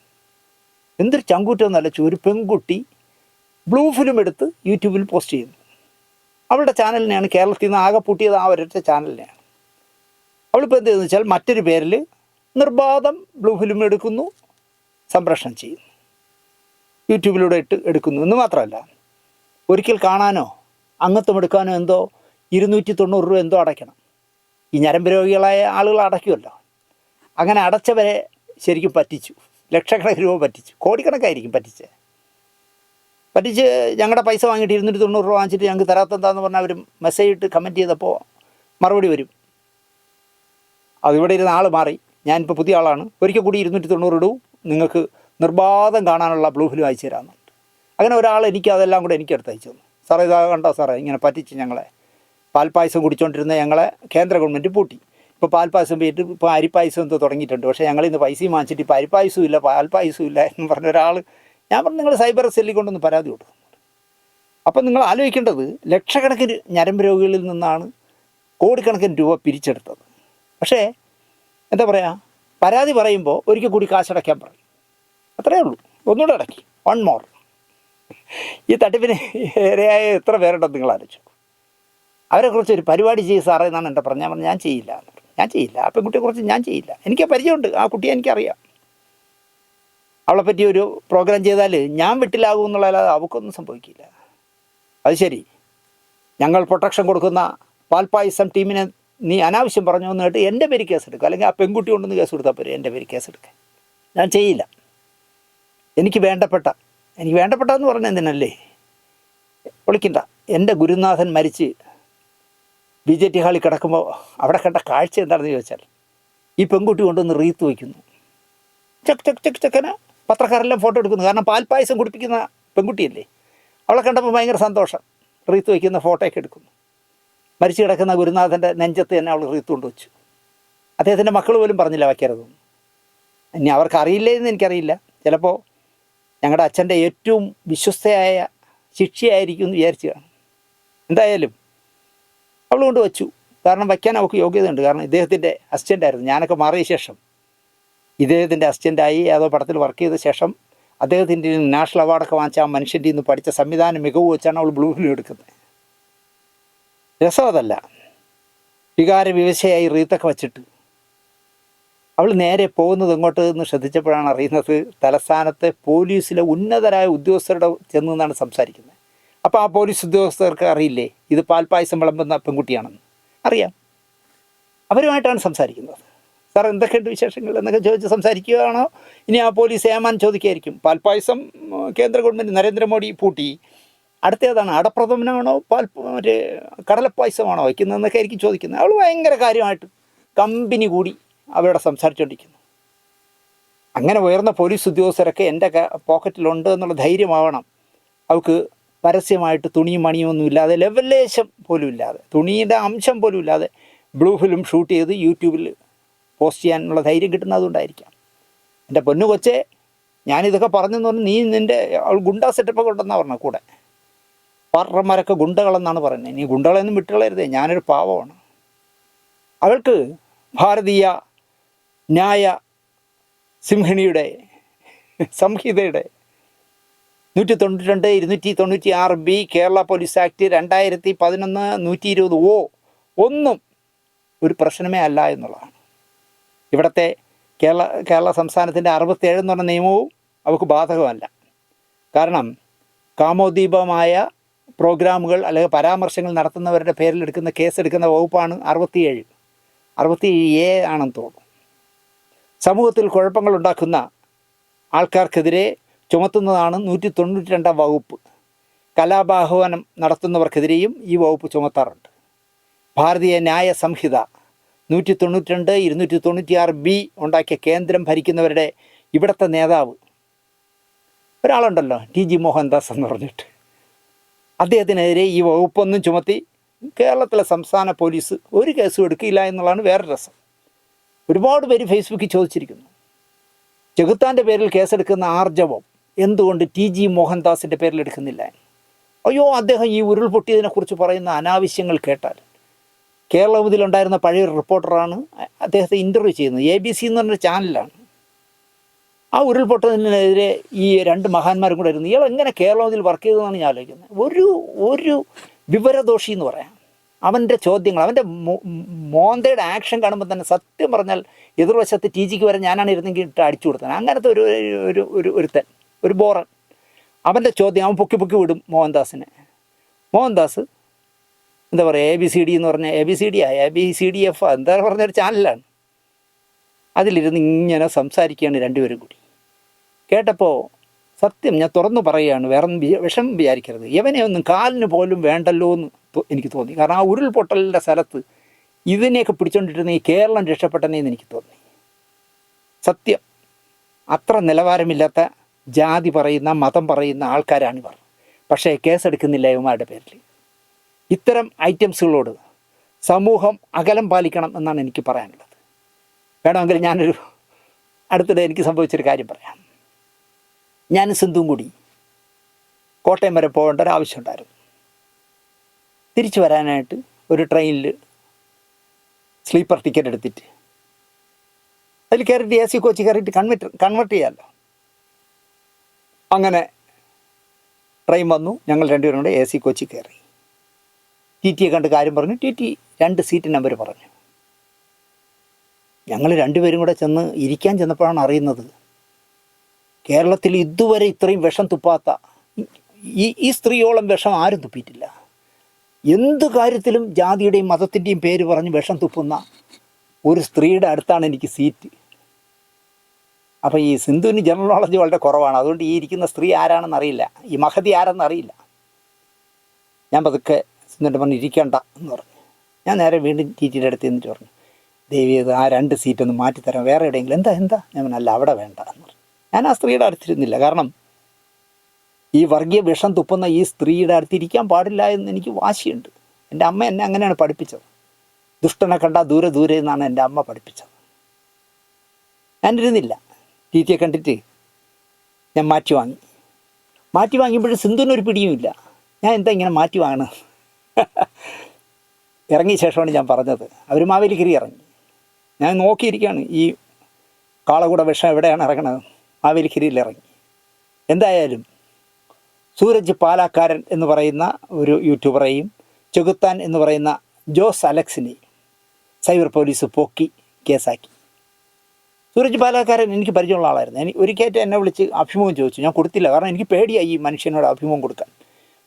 എന്തൊരു ചങ്കൂറ്റമെന്നല്ല, ഒരു പെൺകുട്ടി ബ്ലൂ ഫിലിം എടുത്ത് യൂട്യൂബിൽ പോസ്റ്റ് ചെയ്യുന്നു. അവളുടെ ചാനലിനെയാണ് കേരളത്തിൽ നിന്ന് ആകെ പൂട്ടിയത്, ആ ഒരൊറ്റ ചാനലിനെയാണ്. അവളിപ്പോൾ എന്ത് ചെയ്യുന്നു വെച്ചാൽ മറ്റൊരു പേരിൽ നിർബാധം ബ്ലൂ ഫിലിം എടുക്കുന്നു, സംപ്രേഷണം ചെയ്യുന്നു, യൂട്യൂബിലൂടെ എടുക്കുന്നു എന്ന് മാത്രമല്ല, ഒരിക്കൽ കാണാനോ അംഗത്വം എടുക്കാനോ എന്തോ 290 രൂപ എന്തോ അടയ്ക്കണം. ഈ ഞരമ്പ് രോഗികളായ ആളുകൾ അടയ്ക്കുമല്ലോ. അങ്ങനെ അടച്ചവരെ ശരിക്കും പറ്റിച്ചു, ലക്ഷക്കണക്കിന് രൂപ പറ്റിച്ചു, കോടിക്കണക്കായിരിക്കും പറ്റിച്ച് ഞങ്ങളുടെ പൈസ വാങ്ങിയിട്ട് 290 രൂപ വാങ്ങിച്ചിട്ട് ഞങ്ങൾക്ക് തരാത്തെന്താന്ന് പറഞ്ഞാൽ അവർ മെസ്സേജ് ഇട്ട് കമൻറ്റ് ചെയ്തപ്പോൾ മറുപടി വരും, അതിവിടെ ഇരുന്ന ആൾ മാറി, ഞാനിപ്പോൾ പുതിയ ആളാണ്, ഒരിക്കൽ കൂടി 290 ഇടൂ, നിങ്ങൾക്ക് നിർബാധം കാണാനുള്ള ബ്ലൂ ഫിലിം അയച്ചു തരാമെന്നുണ്ട്. അങ്ങനെ ഒരാൾ എനിക്ക് അതെല്ലാം കൂടെ എനിക്കടുത്ത് അയച്ചു തന്നു. സാറേ ഇതാ കണ്ടോ സാറേ, ഇങ്ങനെ പറ്റിച്ച് ഞങ്ങളെ, പാൽപ്പായസം കുടിച്ചുകൊണ്ടിരുന്ന ഞങ്ങളെ കേന്ദ്ര ഗവൺമെൻറ് പൂട്ടി, ഇപ്പോൾ പാൽപ്പായസം പോയിട്ട് ഇപ്പോൾ അരിപ്പായസം എന്തോ തുടങ്ങിയിട്ടുണ്ട്, പക്ഷേ ഞങ്ങളിന്ന് പൈസയും വാങ്ങിച്ചിട്ട് ഇപ്പോൾ അരിപ്പായസവും ഇല്ല പാൽപ്പായസവും ഇല്ല എന്ന് പറഞ്ഞ ഒരാൾ ഞാൻ പറഞ്ഞു നിങ്ങൾ സൈബർ സെല്ലിൽ കൊണ്ടൊന്ന് പരാതി കൊടുക്കും. അപ്പം നിങ്ങൾ ആലോചിക്കേണ്ടത് ലക്ഷക്കണക്കിന് ഞരമ്പ് രോഗികളിൽ നിന്നാണ് കോടിക്കണക്കിന് രൂപ പിരിച്ചെടുത്തത്. പക്ഷേ എന്താ പറയുക, പരാതി പറയുമ്പോൾ ഒരിക്കൽ കൂടി കാശടയ്ക്കാൻ പറയും, അത്രയേ ഉള്ളൂ. ഒന്നുകൂടെ അടക്കി, വൺ മോർ. ഈ തട്ടിപ്പിന് ഇരയായ എത്ര പേരുണ്ടെന്ന് നിങ്ങൾ ആലോചിച്ചു. അവരെക്കുറിച്ച് ഒരു പരിപാടി ചെയ്ത് സാറേ എന്നാണ് എൻ്റെ പറഞ്ഞാൽ പറഞ്ഞു. ഞാൻ ചെയ്യില്ല എന്ന് പറഞ്ഞു. ഞാൻ ചെയ്യില്ല, ആ പെൺകുട്ടിയെക്കുറിച്ച് ഞാൻ ചെയ്യില്ല. എനിക്ക് പരിചയമുണ്ട്, ആ കുട്ടിയെ എനിക്കറിയാം. അവളെപ്പറ്റി ഒരു പ്രോഗ്രാം ചെയ്താൽ ഞാൻ വിട്ടിലാകും എന്നുള്ളതല്ലാതെ അവൾക്കൊന്നും സംഭവിക്കില്ല. അത് ശരി, ഞങ്ങൾ പ്രൊട്ടക്ഷൻ കൊടുക്കുന്ന പാൽപ്പായസം ടീമിനെ നീ അനാവശ്യം പറഞ്ഞു എന്ന് കേട്ട് എൻ്റെ പേര് കേസെടുക്കുക, അല്ലെങ്കിൽ ആ പെൺകുട്ടി കൊണ്ടൊന്ന് കേസ് കൊടുത്താൽ പോരെ എൻ്റെ പേര് കേസെടുക്കുക. ഞാൻ ചെയ്യില്ല. എനിക്ക് വേണ്ടപ്പെട്ടെന്ന് പറഞ്ഞ എന്തിനല്ലേ, വിളിക്കണ്ട. എൻ്റെ ഗുരുനാഥൻ മരിച്ച് BJT ഹാളിൽ കിടക്കുമ്പോൾ അവിടെ കണ്ട കാഴ്ച എന്താണെന്ന് ചോദിച്ചാൽ, ഈ പെൺകുട്ടി കൊണ്ടൊന്ന് റീത്ത് വയ്ക്കുന്നു. ചെക്കന് പത്രക്കാരെല്ലാം ഫോട്ടോ എടുക്കുന്നു. കാരണം പാൽപ്പായസം കുടിപ്പിക്കുന്ന പെൺകുട്ടിയല്ലേ. അവളെ കണ്ടപ്പോൾ ഭയങ്കര സന്തോഷം. റീത്ത് വയ്ക്കുന്ന ഫോട്ടോയൊക്കെ എടുക്കുന്നു. മരിച്ചു കിടക്കുന്ന ഗുരുനാഥൻ്റെ നെഞ്ചത്ത് തന്നെ അവൾ റീത്ത് കൊണ്ട് വെച്ചു. അദ്ദേഹത്തിൻ്റെ മക്കൾ പോലും പറഞ്ഞില്ല വയ്ക്കരുതെന്ന്. ഇനി അവർക്ക് അറിയില്ലേന്ന് എനിക്കറിയില്ല. ചിലപ്പോൾ ഞങ്ങളുടെ അച്ഛൻ്റെ ഏറ്റവും വിശ്വസ്തയായ ശിക്ഷയായിരിക്കും എന്ന് വിചാരിച്ചു കാണും. എന്തായാലും അവൾ കൊണ്ട് വച്ചു. കാരണം വയ്ക്കാൻ അവൾക്ക് യോഗ്യതയുണ്ട്. കാരണം ഇദ്ദേഹത്തിൻ്റെ അസിസ്റ്റൻ്റായിരുന്നു. ഞാനൊക്കെ മാറിയ ശേഷം ഇദ്ദേഹത്തിൻ്റെ അസിസ്റ്റൻ്റായി ഏതോ പടത്തിൽ വർക്ക് ചെയ്ത ശേഷം അദ്ദേഹത്തിൻ്റെ നാഷണൽ അവാർഡൊക്കെ വാങ്ങിച്ച ആ മനുഷ്യൻ്റെ ഇന്ന് പഠിച്ച സംവിധാനം മികവ് വെച്ചാണ് അവൾ ബ്ലൂ ഫിലിം എടുക്കുന്നത്. രസം അതല്ല. വികാര വിവശയായി റീത്തൊക്കെ വച്ചിട്ട് അവൾ നേരെ പോകുന്നത് എങ്ങോട്ട് എന്ന് ശ്രദ്ധിച്ചപ്പോഴാണ് അറിയുന്നത് തലസ്ഥാനത്തെ പോലീസിലെ ഉന്നതരായ ഉദ്യോഗസ്ഥരുടെ ചെന്ന് നിന്നാണ് സംസാരിക്കുന്നത്. അപ്പോൾ ആ പോലീസ് ഉദ്യോഗസ്ഥർക്ക് അറിയില്ലേ ഇത് പാൽപ്പായസം വിളമ്പുന്ന പെൺകുട്ടിയാണെന്ന്? അറിയാം. അവരുമായിട്ടാണ് സംസാരിക്കുന്നത്. സാർ എന്തൊക്കെയുണ്ട് വിശേഷങ്ങൾ എന്നൊക്കെ ചോദിച്ച് സംസാരിക്കുകയാണോ? ഇനി ആ പോലീസ് ഏമാൻ ചോദിക്കുകയായിരിക്കും, പാൽപ്പായസം കേന്ദ്ര ഗവൺമെൻറ് നരേന്ദ്രമോദി പൂട്ടി, അടുത്തേതാണ് അടപ്രഥമനാണോ മറ്റേ കടലപ്പായസമാണോ വയ്ക്കുന്നതെന്നൊക്കെ ആയിരിക്കും ചോദിക്കുന്നത്. അവൾ ഭയങ്കര കാര്യമായിട്ട് കമ്പനി കൂടി അവരോട് സംസാരിച്ചുകൊണ്ടിരിക്കുന്നു. അങ്ങനെ ഉയർന്ന പോലീസ് ഉദ്യോഗസ്ഥരൊക്കെ എൻ്റെ പോക്കറ്റിലുണ്ട് എന്നുള്ള ധൈര്യമാവണം അവൾക്ക്. പരസ്യമായിട്ട് തുണിയും മണിയും ഒന്നും ഇല്ലാതെ, ലെവലേശം പോലും ഇല്ലാതെ, തുണിയുടെ അംശം പോലും ഇല്ലാതെ ബ്ലൂ ഫിലിം ഷൂട്ട് ചെയ്ത് യൂട്യൂബിൽ പോസ്റ്റ് ചെയ്യാനുള്ള ധൈര്യം കിട്ടുന്നതുകൊണ്ടായിരിക്കാം. എൻ്റെ പൊന്നു കൊച്ചേ, ഞാനിതൊക്കെ പറഞ്ഞെന്ന് പറഞ്ഞാൽ നീ നിൻ്റെ അവൾ ഗുണ്ടാ സെറ്റപ്പൊക്കെ ഉണ്ടെന്നാണ് പറഞ്ഞത്. കൂടെ പാർട്ടർമാരൊക്കെ ഗുണ്ടകളെന്നാണ് പറയുന്നത്. നീ ഗുണ്ടകളെയൊന്നും വിട്ടുകളരുതേ, ഞാനൊരു പാവമാണ്. അവൾക്ക് ഭാരതീയ ന്യായ സിംഹിണിയുടെ സംഹിതയുടെ 192(296)B കേരള പോലീസ് ആക്ട് 2011 120 ഒന്നും ഒരു പ്രശ്നമേ അല്ല എന്നുള്ളതാണ്. ഇവിടുത്തെ കേരള സംസ്ഥാനത്തിൻ്റെ 67 എന്ന് പറഞ്ഞ നിയമവും അവർക്ക് ബാധകമല്ല. കാരണം കാമോദ്ദീപമായ പ്രോഗ്രാമുകൾ അല്ലെങ്കിൽ പരാമർശങ്ങൾ നടത്തുന്നവരുടെ പേരിലെടുക്കുന്ന കേസെടുക്കുന്ന വകുപ്പാണ് 67A ആണെന്ന് തോന്നുന്നു. സമൂഹത്തിൽ കുഴപ്പങ്ങൾ ഉണ്ടാക്കുന്ന ആൾക്കാർക്കെതിരെ ചുമത്തുന്നതാണ് 192 വകുപ്പ്. കലാപാഹ്വാനം നടത്തുന്നവർക്കെതിരെയും ഈ വകുപ്പ് ചുമത്താറുണ്ട്. ഭാരതീയ ന്യായ സംഹിത 192, 296B ഉണ്ടാക്കിയ കേന്ദ്രം ഭരിക്കുന്നവരുടെ ഇവിടുത്തെ നേതാവ് ഒരാളുണ്ടല്ലോ, TG മോഹൻദാസ് എന്ന് പറഞ്ഞിട്ട്, അദ്ദേഹത്തിനെതിരെ ഈ വകുപ്പൊന്നും ചുമത്തി കേരളത്തിലെ സംസ്ഥാന പോലീസ് ഒരു കേസും എടുക്കില്ല എന്നുള്ളതാണ് വേറെ രസം. ഒരുപാട് പേര് ഫേസ്ബുക്കിൽ ചോദിച്ചിരിക്കുന്നു, ചെകുത്താൻ്റെ പേരിൽ കേസെടുക്കുന്ന ആർജവം എന്തുകൊണ്ട് TG മോഹൻദാസിൻ്റെ പേരിൽ എടുക്കുന്നില്ല? അയ്യോ, അദ്ദേഹം ഈ ഉരുൾപൊട്ടിയതിനെക്കുറിച്ച് പറയുന്ന അനാവശ്യങ്ങൾ കേട്ടാൽ. കേരളത്തിലുണ്ടായിരുന്ന പഴയൊരു റിപ്പോർട്ടറാണ് അദ്ദേഹത്തെ ഇൻ്റർവ്യൂ ചെയ്യുന്നത്. ABC എന്ന് പറഞ്ഞൊരു ചാനലാണ്. ആ ഉരുൾപൊട്ടതിനെതിരെ ഈ രണ്ട് മഹാന്മാരും കൂടെ ഇരുന്നു. ഇയാൾ എങ്ങനെ കേരളത്തിൽ വർക്ക് ചെയ്തതെന്നാണ് ഞാൻ ആലോചിക്കുന്നത്. ഒരു വിവരദോഷി എന്ന് പറയാം. അവൻ്റെ ചോദ്യങ്ങൾ, അവൻ്റെ മോന്തയുടെ ആക്ഷൻ കാണുമ്പോൾ തന്നെ സത്യം പറഞ്ഞാൽ എതിർവശത്ത് TGക്ക് വരെ ഞാനാണ് ഇരുന്നെങ്കിൽ ഇട്ട് അടിച്ചു കൊടുത്തത്. അങ്ങനത്തെ ഒരുത്തൻ, ഒരു ബോറൻ. അവൻ്റെ ചോദ്യം അവൻ പൊക്കി വിടും മോഹൻദാസിനെ. മോഹൻദാസ് എന്താ പറയുക, ABCD എന്ന് പറഞ്ഞ ABCDF എന്താ പറഞ്ഞൊരു ചാനലാണ്. അതിലിരുന്ന് ഇങ്ങനെ സംസാരിക്കുകയാണ് രണ്ടുപേരും കൂടി. കേട്ടപ്പോൾ സത്യം ഞാൻ തുറന്നു പറയുകയാണ്, വേറെ വിഷമം വിചാരിക്കരുത്. ഇവനെ ഒന്നും കാലിന് പോലും വേണ്ടല്ലോ എന്ന് എനിക്ക് തോന്നി. കാരണം ആ ഉരുൾപൊട്ടലിൻ്റെ സ്ഥലത്ത് ഇതിനെയൊക്കെ പിടിച്ചുകൊണ്ടിരുന്ന ഈ കേരളം രക്ഷപ്പെട്ടെന്ന് എനിക്ക് തോന്നി. സത്യം, അത്ര നിലവാരമില്ലാത്ത ജാതി പറയുന്ന മതം പറയുന്ന ആൾക്കാരാണിവർ. പക്ഷേ കേസെടുക്കുന്നില്ല ഇവന്മാരുടെ പേരിൽ. ഇത്തരം ഐറ്റംസുകളോട് സമൂഹം അകലം പാലിക്കണം എന്നാണ് എനിക്ക് പറയാനുള്ളത്. വേണമെങ്കിൽ ഞാനൊരു അടുത്തിടെ എനിക്ക് സംഭവിച്ചൊരു കാര്യം പറയാം. ഞാനും സിന്ധുവും കൂടി കോട്ടയം വരെ പോകേണ്ട ഒരു ആവശ്യമുണ്ടായിരുന്നു. തിരിച്ചു വരാനായിട്ട് ഒരു ട്രെയിനിൽ സ്ലീപ്പർ ടിക്കറ്റ് എടുത്തിട്ട് അതിൽ കയറിയിട്ട് AC കോച്ച് കയറിയിട്ട് കൺവെർട്ട് ചെയ്യാമല്ലോ. അങ്ങനെ ട്രെയിൻ വന്നു, ഞങ്ങൾ രണ്ടുപേരും കൂടെ AC കോച്ചിൽ കയറി. TTയെ കണ്ട് കാര്യം പറഞ്ഞു. TT 2 സീറ്റ് നമ്പർ പറഞ്ഞു. ഞങ്ങൾ രണ്ടുപേരും കൂടെ ചെന്ന് ഇരിക്കാൻ ചെന്നപ്പോഴാണ് അറിയുന്നത് കേരളത്തിൽ ഇതുവരെ ഇത്രയും വിഷം തുപ്പാത്ത, ഈ സ്ത്രീയോളം വിഷം ആരും തുപ്പിയിട്ടില്ല. എന്ത് കാര്യത്തിലും ജാതിയുടെയും മതത്തിൻ്റെയും പേര് പറഞ്ഞ് വിഷം തുപ്പുന്ന ഒരു സ്ത്രീയുടെ അടുത്താണ് എനിക്ക് സീറ്റ്. അപ്പോൾ ഈ സിന്ധുവിന് ജനറൽ നോളജ് വളരെ കുറവാണ്. അതുകൊണ്ട് ഈ ഇരിക്കുന്ന സ്ത്രീ ആരാണെന്ന് അറിയില്ല, ഈ മഹതി ആരെന്ന് അറിയില്ല. ഞാൻ പതുക്കെ സിന്ധുവിൻ്റെ പറഞ്ഞ് ഇരിക്കേണ്ട എന്ന് പറഞ്ഞു. ഞാൻ നേരെ വീണ്ടും TTയുടെ അടുത്ത് നിന്നിട്ട് പറഞ്ഞു, ദേവി ആ 2 സീറ്റൊന്ന് മാറ്റിത്തരാം, വേറെ എവിടെയെങ്കിലും. എന്താ ഞാൻ അല്ല അവിടെ വേണ്ട എന്ന് പറഞ്ഞു. ഞാൻ ആ സ്ത്രീയുടെ അടുത്തിരുന്നില്ല. കാരണം ഈ വർഗീയ വിഷം തുപ്പുന്ന ഈ സ്ത്രീയുടെ അടുത്തിരിക്കാൻ പാടില്ല എന്ന് എനിക്ക് വാശിയുണ്ട്. എൻ്റെ അമ്മ എന്നെ അങ്ങനെയാണ് പഠിപ്പിച്ചത്. ദുഷ്ടനെ കണ്ടാൽ ദൂരെ ദൂരെ എന്നാണ് എൻ്റെ അമ്മ പഠിപ്പിച്ചത്. ഞാനിരുന്നില്ല. TTയെ കണ്ടിട്ട് ഞാൻ മാറ്റി വാങ്ങിയപ്പോഴും സിന്ധുവിനൊരു പിടിയുമില്ല. ഞാൻ എന്താ ഇങ്ങനെ മാറ്റി വാങ്ങണം. ഇറങ്ങിയ ശേഷമാണ് ഞാൻ പറഞ്ഞത്. അവർ മാവേലിക്കരി ഇറങ്ങി. ഞാൻ നോക്കിയിരിക്കുകയാണ് ഈ കാളകൂട വിഷം എവിടെയാണ് ഇറങ്ങണത്. മാവേലിക്കരിയിൽ ഇറങ്ങി. എന്തായാലും സൂരജ് പാലാക്കാരൻ എന്ന് പറയുന്ന ഒരു യൂട്യൂബറെയും ചെകുത്താൻ എന്ന് പറയുന്ന ജോസ് അലക്സിനെയും സൈബർ പോലീസ് പൊക്കി കേസാക്കി. സൂരജ് പാലാക്കാരൻ എനിക്ക് പരിചയമുള്ള ആളായിരുന്നു. ഒരിക്കലായിട്ട് എന്നെ വിളിച്ച് അഭിമുഖം ചോദിച്ചു. ഞാൻ കൊടുത്തില്ല. കാരണം എനിക്ക് പേടിയായി ഈ മനുഷ്യനോട് അഭിമുഖം കൊടുക്കാൻ.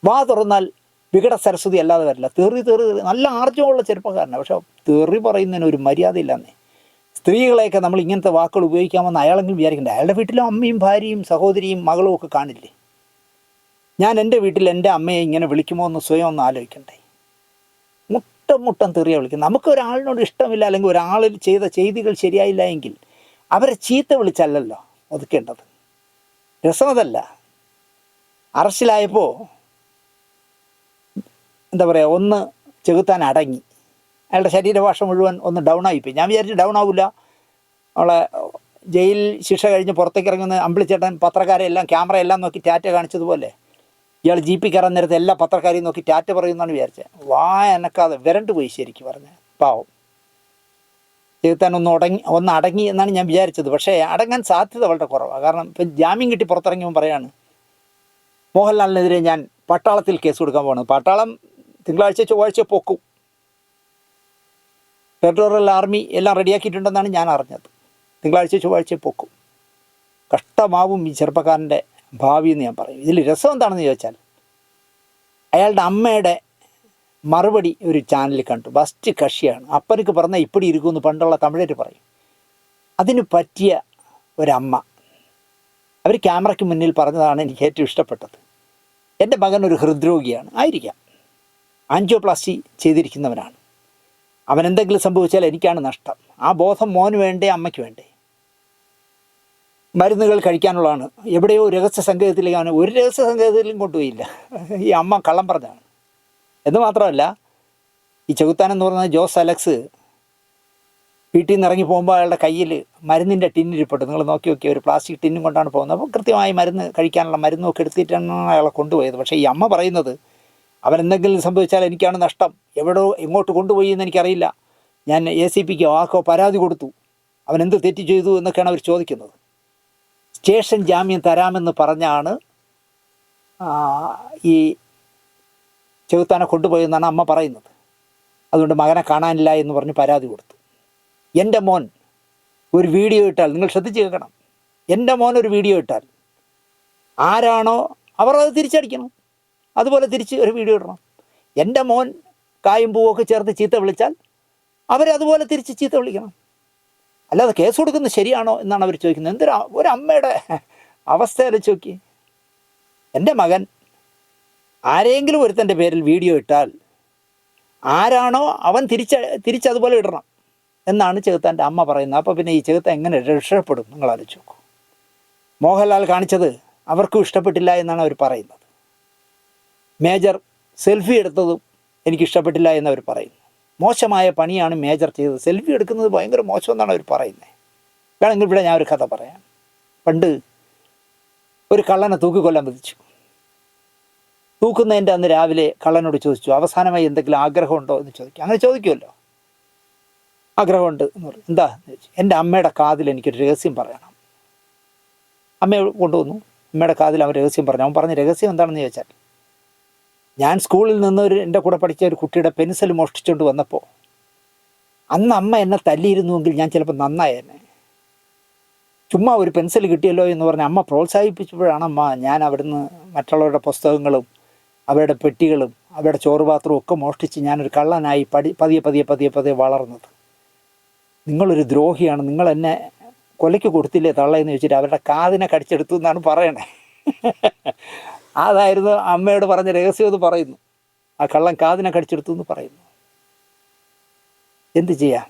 വാ തുറന്നാൽ വികട സരസ്വതി അല്ലാതെ വരില്ല. തെറി നല്ല ആർജവമുള്ള ചെറുപ്പക്കാരനാണ്. പക്ഷേ തെറി പറയുന്നതിന് ഒരു മര്യാദയില്ലാന്നേ. സ്ത്രീകളെയൊക്കെ നമ്മൾ ഇങ്ങനത്തെ വാക്കുകൾ ഉപയോഗിക്കാമെന്ന് അയാളെങ്കിലും വിചാരിക്കണ്ടേ. അയാളുടെ വീട്ടിലും അമ്മയും ഭാര്യയും സഹോദരിയും മകളും ഒക്കെ കാണില്ലേ. ഞാൻ എൻ്റെ വീട്ടിൽ എൻ്റെ അമ്മയെ ഇങ്ങനെ വിളിക്കുമോ എന്ന് സ്വയം ഒന്ന് ആലോചിക്കണ്ടേ. മുട്ടം തെറിയ വിളിക്കും. നമുക്ക് ഒരാളിനോട് ഇഷ്ടമില്ല, അല്ലെങ്കിൽ ഒരാളിൽ ചെയ്ത ചെയ്തികൾ ശരിയായില്ല എങ്കിൽ അവരെ ചീത്ത വിളിച്ചല്ലല്ലോ ഒതുക്കേണ്ടത്. രസമതല്ല. അറസ്റ്റിലായപ്പോൾ എന്താ പറയുക, ഒന്ന് ചെകുത്താൻ അടങ്ങി. അയാളുടെ ശരീരഭാഷ മുഴുവൻ ഒന്ന് ഡൗൺ ആയിപ്പോയി. ഞാൻ വിചാരിച്ചു ഡൗൺ ആവില്ല. അവളെ ജയിൽ ശിക്ഷ കഴിഞ്ഞ് പുറത്തേക്ക് ഇറങ്ങുന്ന അമ്പിളിച്ചേട്ടൻ പത്രക്കാരെല്ലാം ക്യാമറയെല്ലാം നോക്കി ടാറ്റ കാണിച്ചതുപോലെ ഇയാൾ ജീപ്പിൽ കയറാൻ നേരത്തെ എല്ലാ പത്രക്കാരെയും നോക്കി ടാറ്റ പറയുമെന്നാണ് വിചാരിച്ചത്. എനക്കാതെ വിരണ്ട് പോയി ശരിക്കും പറഞ്ഞ. പാവം ചെകുത്താൻ ഒന്ന് അടങ്ങി എന്നാണ് ഞാൻ വിചാരിച്ചത്. പക്ഷേ അടങ്ങാൻ സാധ്യത വളരെ കുറവാണ്. കാരണം ഇപ്പം ജാമ്യം കിട്ടി പുറത്തിറങ്ങിയപ്പോൾ പറയാണ്, മോഹൻലാലിനെതിരെ ഞാൻ പട്ടാളത്തിൽ കേസ് കൊടുക്കാൻ പോകുന്നത്. പട്ടാളം തിങ്കളാഴ്ച ചൊവ്വാഴ്ച പൊക്കും. ടെറിട്ടോറിയൽ ആർമി എല്ലാം റെഡിയാക്കിയിട്ടുണ്ടെന്നാണ് ഞാൻ അറിഞ്ഞത്. തിങ്കളാഴ്ച ചൊവ്വാഴ്ച പൊക്കും. കഷ്ടമാവും ഈ ചെറുപ്പക്കാരൻ്റെ ഭാവി എന്ന് ഞാൻ പറയും. ഇതിൽ രസം എന്താണെന്ന് ചോദിച്ചാൽ, അയാളുടെ അമ്മയുടെ മറുപടി ഒരു ചാനലിൽ കണ്ടു. ബസ്റ്റ് കക്ഷിയാണ്. അപ്പനക്ക് പറഞ്ഞാൽ ഇപ്പടി ഇരിക്കുമെന്ന് പണ്ടുള്ള തമിഴർ പറയും. അതിന് പറ്റിയ ഒരമ്മ അവർ ക്യാമറയ്ക്ക് മുന്നിൽ പറഞ്ഞതാണ് എനിക്ക് ഏറ്റവും ഇഷ്ടപ്പെട്ടത്. എൻ്റെ മകൻ ഒരു ഹൃദ്രോഗിയാണ്, ആയിരിക്കാം, ആൻജിയോപ്ലാസ്റ്റി ചെയ്തിരിക്കുന്നവനാണ്. അവൻ എന്തെങ്കിലും സംഭവിച്ചാൽ എനിക്കാണ് നഷ്ടം. ആ ബോധം മോന് വേണ്ടേ അമ്മയ്ക്ക് വേണ്ടേ? മരുന്നുകൾ കഴിക്കാനുള്ളതാണ്. എവിടെയോ രഹസ്യ സങ്കേതത്തിലേക്ക് അവന് ഒരു രഹസ്യ സങ്കേതത്തിലും കൊണ്ടുപോയില്ല. ഈ അമ്മ കള്ളം പറഞ്ഞതാണ്. എന്ന് മാത്രമല്ല, ഈ ചെകുത്താൻ എന്ന് പറയുന്ന ജോസ് അലക്സ് വീട്ടിൽ നിന്ന് ഇറങ്ങി പോകുമ്പോൾ അയാളുടെ കയ്യിൽ മരുന്നിൻ്റെ ടിന്നിരിപ്പുണ്ട്. നിങ്ങൾ നോക്കി നോക്കിയ ഒരു പ്ലാസ്റ്റിക് ടിന്നും കൊണ്ടാണ് പോകുന്നത്. അപ്പോൾ കൃത്യമായി മരുന്ന് കഴിക്കാനുള്ള മരുന്നൊക്കെ എടുത്തിട്ടാണ് അയാളെ കൊണ്ടുപോയത്. പക്ഷേ ഈ അമ്മ പറയുന്നത്, അവൻ എന്തെങ്കിലും സംഭവിച്ചാൽ എനിക്കാണ് നഷ്ടം, എങ്ങോട്ട് കൊണ്ടുപോയി എന്ന് എനിക്കറിയില്ല, ഞാൻ ACPക്കോ ആക്കോ പരാതി കൊടുത്തു, അവൻ എന്ത് തെറ്റ് ചെയ്തു എന്നൊക്കെയാണ് അവർ ചോദിക്കുന്നത്. സ്റ്റേഷൻ ജാമ്യം തരാമെന്ന് പറഞ്ഞാണ് ഈ ചെകുത്താനെ കൊണ്ടുപോയെന്നാണ് അമ്മ പറയുന്നത്. അതുകൊണ്ട് മകനെ കാണാനില്ല എന്ന് പറഞ്ഞ് പരാതി കൊടുത്തു. എൻ്റെ മോൻ ഒരു വീഡിയോ ഇട്ടാൽ, നിങ്ങൾ ശ്രദ്ധിച്ച് കേൾക്കണം, എൻ്റെ മോൻ ഒരു വീഡിയോ ഇട്ടാൽ ആരാണോ അവർ അത് തിരിച്ചടിക്കണം. അതുപോലെ തിരിച്ച് ഒരു വീഡിയോ ഇടണം. എൻ്റെ മോൻ കായും പൂവൊക്കെ ചേർത്ത് ചീത്ത വിളിച്ചാൽ അവരതുപോലെ തിരിച്ച് ചീത്ത വിളിക്കണം. അല്ലാതെ കേസ് കൊടുക്കുന്നത് ശരിയാണോ എന്നാണ് അവർ ചോദിക്കുന്നത്. ഒരു അമ്മയുടെ അവസ്ഥ ആലോചിച്ച് നോക്കി. എൻ്റെ മകൻ ആരെങ്കിലും ഒരുത്തൻ്റെ പേരിൽ വീഡിയോ ഇട്ടാൽ ആരാണോ അവൻ തിരിച്ചതുപോലെ ഇടണം എന്നാണ് ചെകുത്താൻ്റെ അമ്മ പറയുന്നത്. അപ്പോൾ പിന്നെ ഈ ചെകുത്താൻ എങ്ങനെ രക്ഷപ്പെടും നിങ്ങൾ ആലോചിച്ച് നോക്കൂ. മോഹൻലാൽ കാണിച്ചത് അവർക്കും ഇഷ്ടപ്പെട്ടില്ല എന്നാണ് അവർ പറയുന്നത്. മേജർ സെൽഫി എടുത്തതും എനിക്കിഷ്ടപ്പെട്ടില്ല എന്നവർ പറയുന്നു. മോശമായ പണിയാണ് മേജർ ചെയ്തത്. സെൽഫി എടുക്കുന്നത് ഭയങ്കര മോശമെന്നാണ് അവർ പറയുന്നത്. വേണമെങ്കിൽ ഇവിടെ ഞാൻ ഒരു കഥ പറയാം. പണ്ട് ഒരു കള്ളനെ തൂക്കിക്കൊല്ലാൻ വിധിച്ചു. തൂക്കുന്നതിൻ്റെ അന്ന് രാവിലെ കള്ളനോട് ചോദിച്ചു, അവസാനമായി എന്തെങ്കിലും ആഗ്രഹമുണ്ടോ എന്ന് ചോദിക്കും. അങ്ങനെ ചോദിക്കുമല്ലോ. ആഗ്രഹമുണ്ട് എന്ന് പറയും. എന്താ എന്ന് ചോദിച്ചു. എൻ്റെ അമ്മയുടെ കാതിൽ എനിക്കൊരു രഹസ്യം പറയണം. അമ്മയെ കൊണ്ടുവന്നു. അമ്മയുടെ കാതിൽ അവൻ രഹസ്യം പറഞ്ഞു. അവൻ പറഞ്ഞ രഹസ്യം എന്താണെന്ന് ചോദിച്ചാൽ, ഞാൻ സ്കൂളിൽ നിന്ന് എൻ്റെ കൂടെ പഠിച്ച ഒരു കുട്ടിയുടെ പെൻസിൽ മോഷ്ടിച്ചുകൊണ്ട് വന്നപ്പോൾ അന്ന് അമ്മ എന്നെ തല്ലിയിരുന്നുവെങ്കിൽ ഞാൻ ചിലപ്പോൾ നന്നായേനെ. ചുമ്മാ ഒരു പെൻസിൽ കിട്ടിയല്ലോ എന്ന് പറഞ്ഞ് അമ്മ പ്രോത്സാഹിപ്പിച്ചപ്പോഴാണ് ഞാൻ അവിടുന്ന് മറ്റുള്ളവരുടെ പുസ്തകങ്ങളും അവരുടെ പെട്ടികളും അവരുടെ ചോറുപാത്രവും ഒക്കെ മോഷ്ടിച്ച് ഞാനൊരു കള്ളനായി പതിയെ പതിയെ പതിയെ പതിയെ വളർന്നത്. നിങ്ങളൊരു ദ്രോഹിയാണ്, നിങ്ങൾ എന്നെ കൊലയ്ക്ക് കൊടുത്തില്ലേ തള്ളയെന്ന് ചോദിച്ചിട്ട് അവരുടെ കാതിനെ കടിച്ചെടുത്തു എന്നാണ് പറയണേ. അതായിരുന്നു അമ്മയോട് പറഞ്ഞ രഹസ്യം എന്ന് പറയുന്നു. ആ കള്ളൻ കാതിനെ കടിച്ചെടുത്തു എന്ന് പറയുന്നു. എന്ത് ചെയ്യാം?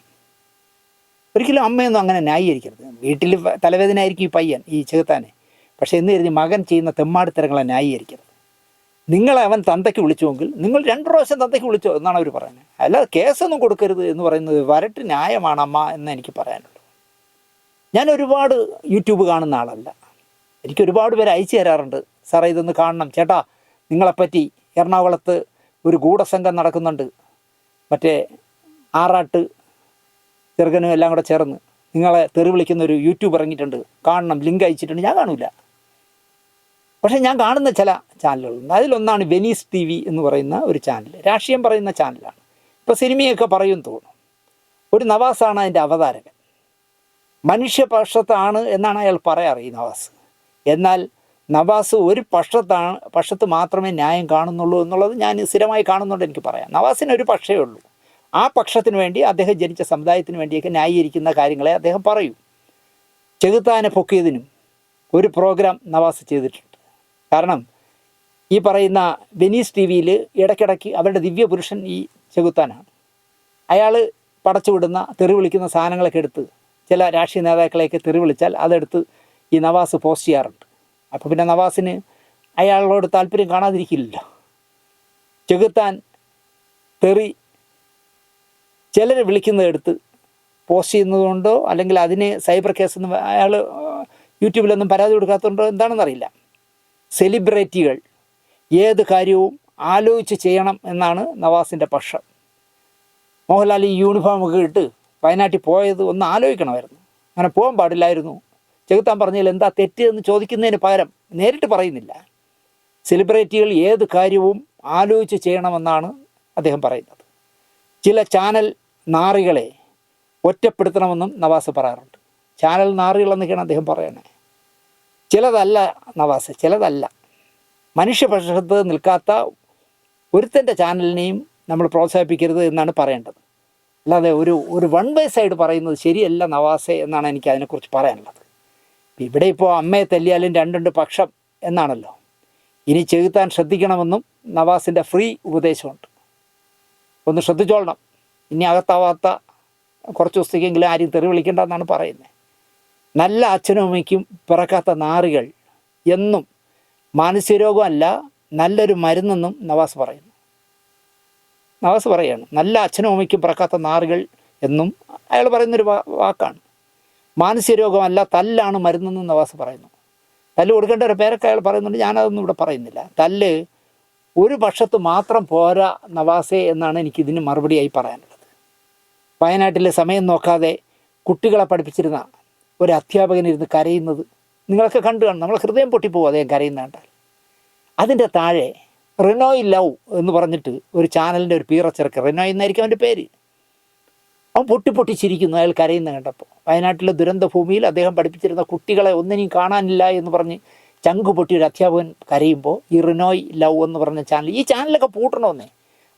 ഒരിക്കലും അമ്മയൊന്നും അങ്ങനെ ന്യായീകരിക്കരുത്. വീട്ടിൽ തലവേദന ആയിരിക്കും ഈ പയ്യൻ, ഈ ചെകുത്താനെ. പക്ഷേ എന്ന് കരുതി മകൻ ചെയ്യുന്ന തെമ്മാടിത്തരങ്ങളെ ന്യായീകരിക്കരുത്. നിങ്ങളെ അവൻ തന്തയ്ക്ക് വിളിച്ചുവെങ്കിൽ നിങ്ങൾ 2 പ്രാവശ്യം തന്തയ്ക്ക് വിളിച്ചോ എന്നാണ് അവർ പറയുന്നത്. അല്ലാതെ കേസൊന്നും കൊടുക്കരുത് എന്ന് പറയുന്നത് വരട്ട് ന്യായമാണ് അമ്മ എന്ന് എനിക്ക് പറയാനുള്ളൂ. ഞാൻ ഒരുപാട് യൂട്യൂബ് കാണുന്ന ആളല്ല. എനിക്ക് ഒരുപാട് പേര് അയച്ചു തരാറുണ്ട്, സാറേ ഇതൊന്ന് കാണണം ചേട്ടാ, നിങ്ങളെപ്പറ്റി എറണാകുളത്ത് ഒരു ഗൂഢസംഘം നടക്കുന്നുണ്ട്, മറ്റേ ആറാട്ട് ചെറുക്കനും എല്ലാം കൂടെ ചേർന്ന് നിങ്ങളെ തെറി വിളിക്കുന്ന ഒരു യൂട്യൂബ് ഇറങ്ങിയിട്ടുണ്ട്, കാണണം, ലിങ്ക് അയച്ചിട്ടുണ്ട്. ഞാൻ കാണില്ല. പക്ഷേ ഞാൻ കാണുന്ന ചില ചാനലുകളുണ്ട്. അതിലൊന്നാണ് വെനീസ് TV എന്ന് പറയുന്ന ഒരു ചാനൽ. രാഷ്ട്രീയം പറയുന്ന ചാനലാണ്. ഇപ്പോൾ സിനിമയൊക്കെ പറയും തോന്നും. ഒരു നവാസാണ് അതിൻ്റെ അവതാരകൻ. മനുഷ്യപക്ഷത്താണ് എന്നാണ് അയാൾ പറയാറ്, ഈ നവാസ്. എന്നാൽ നവാസ് ഒരു പക്ഷത്ത് മാത്രമേ ന്യായം കാണുന്നുള്ളൂ എന്നുള്ളത് ഞാൻ സ്ഥിരമായി കാണുന്നുണ്ട്. എനിക്ക് പറയാം, നവാസിന് ഒരു പക്ഷേ ഉള്ളൂ. ആ പക്ഷത്തിന് വേണ്ടി, അദ്ദേഹം ജനിച്ച സമുദായത്തിന് വേണ്ടിയൊക്കെ ന്യായീകരിക്കുന്ന കാര്യങ്ങളെ അദ്ദേഹം പറയും. ചെകുത്താനെ പൊക്കിയതിനും ഒരു പ്രോഗ്രാം നവാസ് ചെയ്തിട്ടുണ്ട്. കാരണം ഈ പറയുന്ന വെനീസ് TVയിൽ ഇടയ്ക്കിടയ്ക്ക് അവരുടെ ദിവ്യപുരുഷൻ ഈ ചെകുത്താനാണ്. അയാൾ പടച്ചു വിടുന്ന തെറി വിളിക്കുന്ന സാധനങ്ങളൊക്കെ എടുത്ത് ചില രാഷ്ട്രീയ നേതാക്കളെയൊക്കെ തെറി വിളിച്ചാൽ അതെടുത്ത് ഈ നവാസ് പോസ്റ്റ് ചെയ്യാറുണ്ട്. അപ്പോൾ പിന്നെ നവാസിന് അയാളോട് താല്പര്യം കാണാതിരിക്കില്ലല്ലോ. ചെകുത്താൻ തെറി ചിലർ വിളിക്കുന്നതെടുത്ത് പോസ്റ്റ് ചെയ്യുന്നതുകൊണ്ടോ അല്ലെങ്കിൽ അതിന് സൈബർ കേസൊന്നും അയാൾ യൂട്യൂബിലൊന്നും പരാതി കൊടുക്കാത്തതുകൊണ്ടോ എന്താണെന്നറിയില്ല. സെലിബ്രിറ്റികൾ ഏത് കാര്യവും ആലോചിച്ച് ചെയ്യണം എന്നാണ് നവാസിൻ്റെ പക്ഷം. മോഹൻലാൽ ഈ യൂണിഫോമൊക്കെ ഇട്ട് വയനാട്ടിൽ പോയത് ഒന്ന് ആലോചിക്കണമായിരുന്നു. അങ്ങനെ പോകാൻ പാടില്ലായിരുന്നു. ചെകുത്താൻ പറഞ്ഞതിൽ എന്താ തെറ്റ് എന്ന് ചോദിക്കുന്നതിന് പകരം നേരിട്ട് പറയുന്നില്ല. സെലിബ്രിറ്റികൾ ഏത് കാര്യവും ആലോചിച്ച് ചെയ്യണമെന്നാണ് അദ്ദേഹം പറയുന്നത്. ചില ചാനൽ നാറികളെ ഒറ്റപ്പെടുത്തണമെന്നും നവാസ് പറയാറുണ്ട്. ചാനൽ നാറികളെന്നൊക്കെയാണ് അദ്ദേഹം പറയണേ. ചിലതല്ല നവാസ്, ചിലതല്ല. മനുഷ്യപക്ഷത്ത് നിൽക്കാത്ത ഒരുത്തൻ്റെ ചാനലിനെയും നമ്മൾ പ്രോത്സാഹിപ്പിക്കരുത് എന്നാണ് പറയേണ്ടത്. അല്ലാതെ ഒരു വൺ വേ സൈഡ് പറയുന്നത് ശരിയല്ല നവാസെ എന്നാണ് എനിക്ക് അതിനെക്കുറിച്ച് പറയാനുള്ളത്. ഇവിടെ ഇപ്പോൾ അമ്മയെ തല്ലിയാലും 2 പക്ഷം എന്നാണല്ലോ. ഇനി ചെകുത്താൻ ശ്രദ്ധിക്കണമെന്നും നവാസിൻ്റെ ഫ്രീ ഉപദേശമുണ്ട്. ഒന്ന് ശ്രദ്ധിച്ചോളണം. ഇനി അകത്താവാത്ത കുറച്ച് ദിവസത്തേക്കെങ്കിലും ആരും തെറി വിളിക്കേണ്ടെന്നാണ് പറയുന്നത്. നല്ല അച്ഛനും അമ്മയ്ക്കും പിറക്കാത്ത നാറികൾ എന്നും മാനസികരോഗമല്ല, നല്ലൊരു മരുന്നെന്നും നവാസ് പറയുന്നു. നവാസ് പറയുകയാണ്, നല്ല അച്ഛനും അമ്മയ്ക്കും പിറക്കാത്ത നാറികൾ എന്നും അയാൾ പറയുന്നൊരു വാക്കാണ്. മാനസികരോഗമല്ല, തല്ലാണ് മരുന്നെന്നും നവാസ് പറയുന്നു. തല്ല് കൊടുക്കേണ്ട ഒരു പേരൊക്കെ അയാൾ പറയുന്നുണ്ട്. ഞാനതൊന്നും ഇവിടെ പറയുന്നില്ല. തല്ല് ഒരു പക്ഷത്ത് മാത്രം പോരാ നവാസെ എന്നാണ് എനിക്കിതിന് മറുപടിയായി പറയാനുള്ളത്. വയനാട്ടിലെ സമയം നോക്കാതെ കുട്ടികളെ പഠിപ്പിച്ചിരുന്ന ഒരു അധ്യാപകനിരുന്ന് കരയുന്നത് നിങ്ങളൊക്കെ കണ്ടു കാണും. നമ്മളെ ഹൃദയം പൊട്ടിപ്പോവും അദ്ദേഹം കരയുന്ന കണ്ടാൽ. അതിൻ്റെ താഴെ റിനോയ് ലവ് എന്ന് പറഞ്ഞിട്ട് ഒരു ചാനലിൻ്റെ ഒരു പീറച്ചിറക്ക്, റിനോയ് എന്നായിരിക്കും അവൻ്റെ പേര്. അവൻ പൊട്ടിച്ചിരിക്കുന്നു അയാൾ കരയുന്ന കണ്ടപ്പോൾ. വയനാട്ടിലെ ദുരന്ത ഭൂമിയിൽ അദ്ദേഹം പഠിപ്പിച്ചിരുന്ന കുട്ടികളെ ഒന്നിനെയും കാണാനില്ല എന്ന് പറഞ്ഞ് ചങ്ക് പൊട്ടിയൊരു അധ്യാപകൻ കരയുമ്പോൾ ഈ റിനോയ് ലവ് എന്ന് പറഞ്ഞ ചാനൽ, ഈ ചാനലൊക്കെ പൂട്ടണമെന്നേ.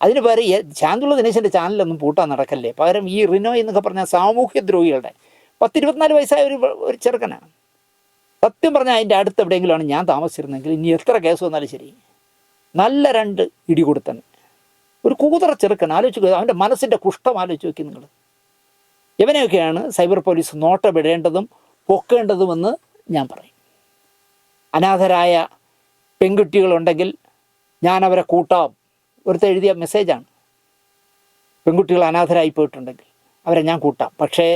അതിന് പകരം ശാന്തുള്ള ദിനേശൻ്റെ ചാനലൊന്നും പൂട്ടാൻ നടക്കല്ലേ. പകരം ഈ റിനോയ് എന്നൊക്കെ പറഞ്ഞ സാമൂഹ്യ ദ്രോഹികളുടെ 10-24 വയസ്സായ ഒരു ചെറുക്കനാണ്. സത്യം പറഞ്ഞാൽ അതിൻ്റെ അടുത്ത് എവിടെയെങ്കിലുമാണ് ഞാൻ താമസിച്ചിരുന്നെങ്കിൽ ഇനി എത്ര കേസ് വന്നാലും ശരി, നല്ല 2 ഇടി കൊടുത്തന്നെ. ഒരു കൂതറ ചെറുക്കൻ, ആലോചിച്ച് അവൻ്റെ മനസ്സിൻ്റെ കുഷ്ഠം ആലോചിച്ച് നോക്കി നിങ്ങൾ. ഇവനെയൊക്കെയാണ് സൈബർ പോലീസ് നോട്ടമിടേണ്ടതും പൊക്കേണ്ടതുമെന്ന് ഞാൻ പറയും. അനാഥരായ പെൺകുട്ടികളുണ്ടെങ്കിൽ ഞാൻ അവരെ കൂട്ടാം. ഒരുത്തൻ എഴുതിയ മെസ്സേജാണ്. പെൺകുട്ടികൾ അനാഥരായി പോയിട്ടുണ്ടെങ്കിൽ അവരെ ഞാൻ കൂട്ടാം, പക്ഷേ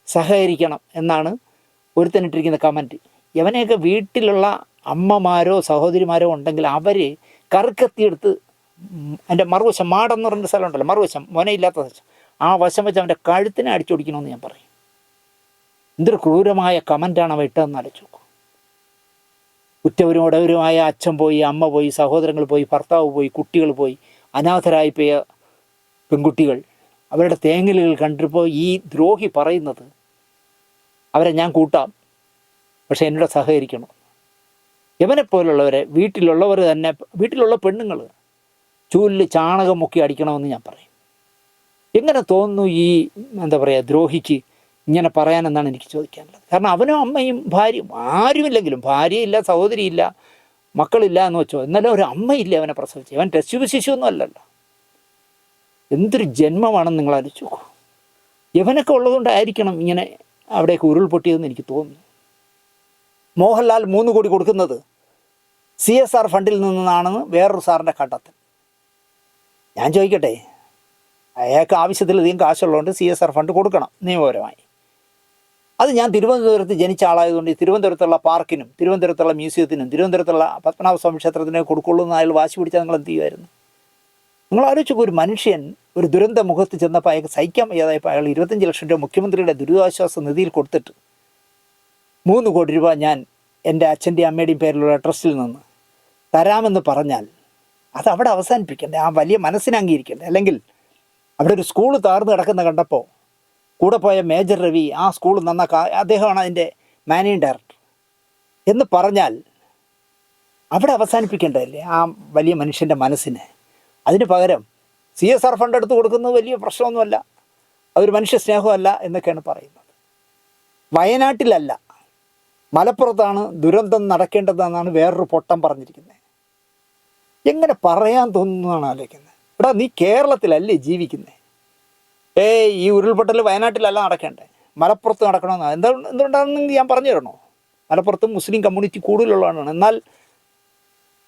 സഹകരിക്കണം എന്നാണ് ഒരുത്തനിട്ടിരിക്കുന്ന കമൻറ്റ്. ഇവനെയൊക്കെ വീട്ടിലുള്ള അമ്മമാരോ സഹോദരിമാരോ ഉണ്ടെങ്കിൽ അവർ കറുക്കത്തിയെടുത്ത് എൻ്റെ മറുവശം മാടെന്ന് പറയുന്ന സ്ഥലമുണ്ടല്ലോ, മറുവശം മുനയില്ലാത്ത വശം, ആ വശം വെച്ച് അവൻ്റെ കഴുത്തിനെ അടിച്ചോടിക്കണമെന്ന് ഞാൻ പറയും. എന്തൊരു ക്രൂരമായ കമൻ്റാണ് അവ ഇട്ടതെന്ന് ആലോചിച്ച് നോക്കൂ. ഉറ്റവരും ഉടവരുമായ അച്ഛൻ പോയി, അമ്മ പോയി, സഹോദരങ്ങൾ പോയി, ഭർത്താവ് പോയി, കുട്ടികൾ പോയി, അനാഥരായി പോയ പെൺകുട്ടികൾ, അവരുടെ തേങ്ങലുകൾ കണ്ടിപ്പോൾ ഈ ദ്രോഹി പറയുന്നത് അവരെ ഞാൻ കൂട്ടാം, പക്ഷെ എന്നോട് സഹകരിക്കണം. യവനെപ്പോലുള്ളവരെ വീട്ടിലുള്ളവർ തന്നെ, വീട്ടിലുള്ള പെണ്ണുങ്ങൾ ചൂലിൽ ചാണകം മുക്കി അടിക്കണമെന്ന് ഞാൻ പറയും. എങ്ങനെ തോന്നുന്നു ഈ എന്താ പറയുക ദ്രോഹിക്ക് ഇങ്ങനെ പറയാനെന്നാണ് എനിക്ക് ചോദിക്കാനുള്ളത്. കാരണം അവനും അമ്മയും ഭാര്യയും ആരുമില്ലെങ്കിലും, ഭാര്യയില്ല, സഹോദരിയില്ല, മക്കളില്ല എന്ന് വെച്ചോ, എന്നാലും ഒരു അമ്മയില്ല അവനെ പ്രസവിച്ചു. അവൻ ടെസ്റ്റ് ശിശുവൊന്നും അല്ലല്ലോ. എന്തൊരു ജന്മമാണെന്ന് നിങ്ങൾ ആലോചിച്ച് നോക്കൂ. യവനൊക്കെ ഉള്ളതുകൊണ്ടായിരിക്കണം ഇങ്ങനെ അവിടേക്ക് ഉരുൾപൊട്ടിയതെന്ന് എനിക്ക് തോന്നുന്നു. മോഹൻലാൽ 3 കോടി കൊടുക്കുന്നത് CSR ഫണ്ടിൽ നിന്നാണെന്ന് വേറൊരു സാറിൻ്റെ കണ്ടെത്തൽ. ഞാൻ ചോദിക്കട്ടെ, അയാൾക്ക് ആവശ്യത്തിലധികം കാശുള്ളതുകൊണ്ട് CSR ഫണ്ട് കൊടുക്കണം നിയമപരമായി. അത് ഞാൻ തിരുവനന്തപുരത്ത് ജനിച്ച ആളായതുകൊണ്ട് തിരുവനന്തപുരത്തുള്ള പാർക്കിനും തിരുവനന്തപുരത്തുള്ള മ്യൂസിയത്തിനും തിരുവനന്തപുരത്തുള്ള പത്മനാഭസ്വാമി ക്ഷേത്രത്തിനെ കൊടുക്കുള്ളൂ എന്ന് അയാൾ വാശി പിടിച്ചാൽ നിങ്ങൾ എന്ത് ചെയ്യുമായിരുന്നു? നിങ്ങൾ ആലോചിച്ചപ്പോൾ ഒരു മനുഷ്യൻ ഒരു ദുരന്ത മുഖത്ത് ചെന്നപ്പോൾ അയാൾക്ക് സഹിക്കാൻ വയ്യാതായപ്പോൾ അയാൾ 25 ലക്ഷം രൂപ മുഖ്യമന്ത്രിയുടെ ദുരിതാശ്വാസ നിധിയിൽ കൊടുത്തിട്ട് 3 കോടി രൂപ ഞാൻ എൻ്റെ അച്ഛൻ്റെയും അമ്മയുടെയും പേരിലുള്ള ട്രസ്റ്റിൽ നിന്ന് തരാമെന്ന് പറഞ്ഞാൽ അത് അവിടെ അവസാനിപ്പിക്കണ്ടേ? ആ വലിയ മനസ്സിനെ അംഗീകരിക്കണ്ടേ? അല്ലെങ്കിൽ അവിടെ ഒരു സ്കൂൾ താർന്ന് കിടക്കുന്ന കണ്ടപ്പോൾ കൂടെ പോയ മേജർ രവി ആ സ്കൂൾ അദ്ദേഹമാണ് അതിൻ്റെ മാനേജിങ് ഡയറക്ടർ എന്ന് പറഞ്ഞാൽ അവിടെ അവസാനിപ്പിക്കേണ്ടതല്ലേ ആ വലിയ മനുഷ്യൻ്റെ മനസ്സിനെ? അതിന് പകരം CSR ഫണ്ട് എടുത്ത് കൊടുക്കുന്നത് വലിയ പ്രശ്നമൊന്നുമല്ല, അതൊരു മനുഷ്യ സ്നേഹമല്ല എന്നൊക്കെയാണ് പറയുന്നത്. വയനാട്ടിലല്ല, മലപ്പുറത്താണ് ദുരന്തം നടക്കേണ്ടതെന്നാണ് വേറൊരു പൊട്ടം പറഞ്ഞിരിക്കുന്നത്. എങ്ങനെ പറയാൻ തോന്നുന്നതാണ് ആലോചിക്കുന്നത്. എടാ, നീ കേരളത്തിലല്ലേ ജീവിക്കുന്നത്? ഈ ഉരുൾപൊട്ടൽ വയനാട്ടിലല്ല നടക്കേണ്ടത്, മലപ്പുറത്ത് നടക്കണമെന്നാണ്. എന്തുകൊണ്ടാണെന്ന് ഞാൻ പറഞ്ഞു തരണോ? മലപ്പുറത്ത് മുസ്ലിം കമ്മ്യൂണിറ്റി കൂടുതലുള്ളതാണ്. എന്നാൽ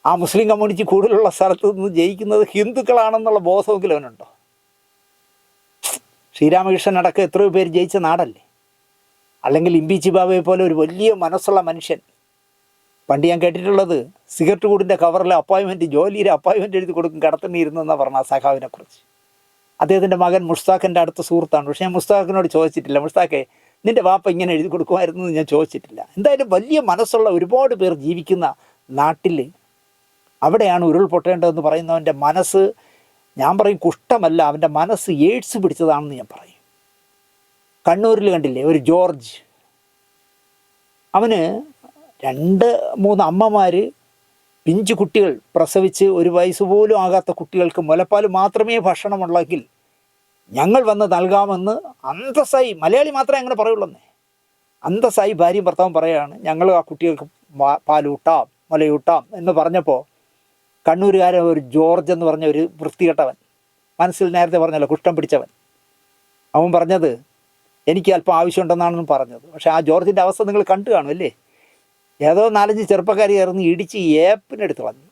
ആ മുസ്ലിം കമ്മ്യൂണിറ്റി കൂടുതലുള്ള സ്ഥലത്ത് നിന്ന് ജയിക്കുന്നത് ഹിന്ദുക്കളാണെന്നുള്ള ബോധമെങ്കിലും അവനുണ്ടോ? ശ്രീരാമകൃഷ്ണൻ അടക്കം എത്രയോ പേര് ജയിച്ച നാടല്ലേ? അല്ലെങ്കിൽ ഇമ്പിച്ചി ബാബയെ പോലെ ഒരു വലിയ മനസ്സുള്ള മനുഷ്യൻ. പണ്ട് ഞാൻ കേട്ടിട്ടുള്ളത് സിഗരറ്റ് കൂടിൻ്റെ കവറിൽ ജോലിയുടെ അപ്പോയിൻമെൻറ്റ് എഴുതി കൊടുക്കും കടത്തണിയിരുന്നെന്നാണ് പറഞ്ഞ ആ സഖാവിനെ കുറിച്ച്. അദ്ദേഹത്തിൻ്റെ മകൻ മുഷ്താഖിൻ്റെ അടുത്ത സുഹൃത്താണ്. പക്ഷേ ഞാൻ മുഷ്താഖിനോട് ചോദിച്ചിട്ടില്ല, മുഷ്താഖെ നിൻ്റെ വാപ്പ ഇങ്ങനെ എഴുതി കൊടുക്കുമായിരുന്നു എന്ന് ഞാൻ ചോദിച്ചിട്ടില്ല. എന്തായാലും വലിയ മനസ്സുള്ള ഒരുപാട് പേർ ജീവിക്കുന്ന നാട്ടിൽ അവിടെയാണ് ഉരുൾപൊട്ടേണ്ടതെന്ന് പറയുന്നവൻ്റെ മനസ്സ്, ഞാൻ പറയും കുഷ്ഠമല്ല, അവൻ്റെ മനസ്സ് എയ്ഡ്സ് പിടിച്ചതാണെന്ന് ഞാൻ പറയും. കണ്ണൂരിൽ കണ്ടില്ലേ ഒരു ജോർജ്, അവന് 2-3 അമ്മമാർ പിഞ്ചു കുട്ടികൾ പ്രസവിച്ച് 1 വയസ്സ് പോലും ആകാത്ത കുട്ടികൾക്ക് മുലപ്പാൽ മാത്രമേ ഭക്ഷണമുള്ളെങ്കിൽ ഞങ്ങൾ വന്ന് നൽകാമെന്ന് അന്തസ്സായി, മലയാളി മാത്രമേ അങ്ങനെ പറയുള്ളന്നേ, അന്തസ്സായി ഭാര്യയും ഭർത്താവും പറയുകയാണ് ഞങ്ങൾ ആ കുട്ടികൾക്ക് പാലൂട്ടാം മുലയൂട്ടാം എന്ന് പറഞ്ഞപ്പോൾ കണ്ണൂരുകാരൻ ഒരു ജോർജ് എന്ന് പറഞ്ഞ ഒരു വൃത്തികെട്ടവൻ, മനസ്സിൽ നേരത്തെ പറഞ്ഞല്ലോ കുഷ്ഠം പിടിച്ചവൻ, അവൻ പറഞ്ഞത് എനിക്ക് അല്പം ആവശ്യമുണ്ടെന്നാണെന്ന് പറഞ്ഞത്. പക്ഷേ ആ ജോർജിൻ്റെ അവസ്ഥ നിങ്ങൾ കണ്ടു കാണുമല്ലേ? ഏതോ 4-5 ചെറുപ്പക്കാർ ചേർന്ന് ഇടിച്ച് ഏപ്പിനെടുത്ത് കളഞ്ഞു.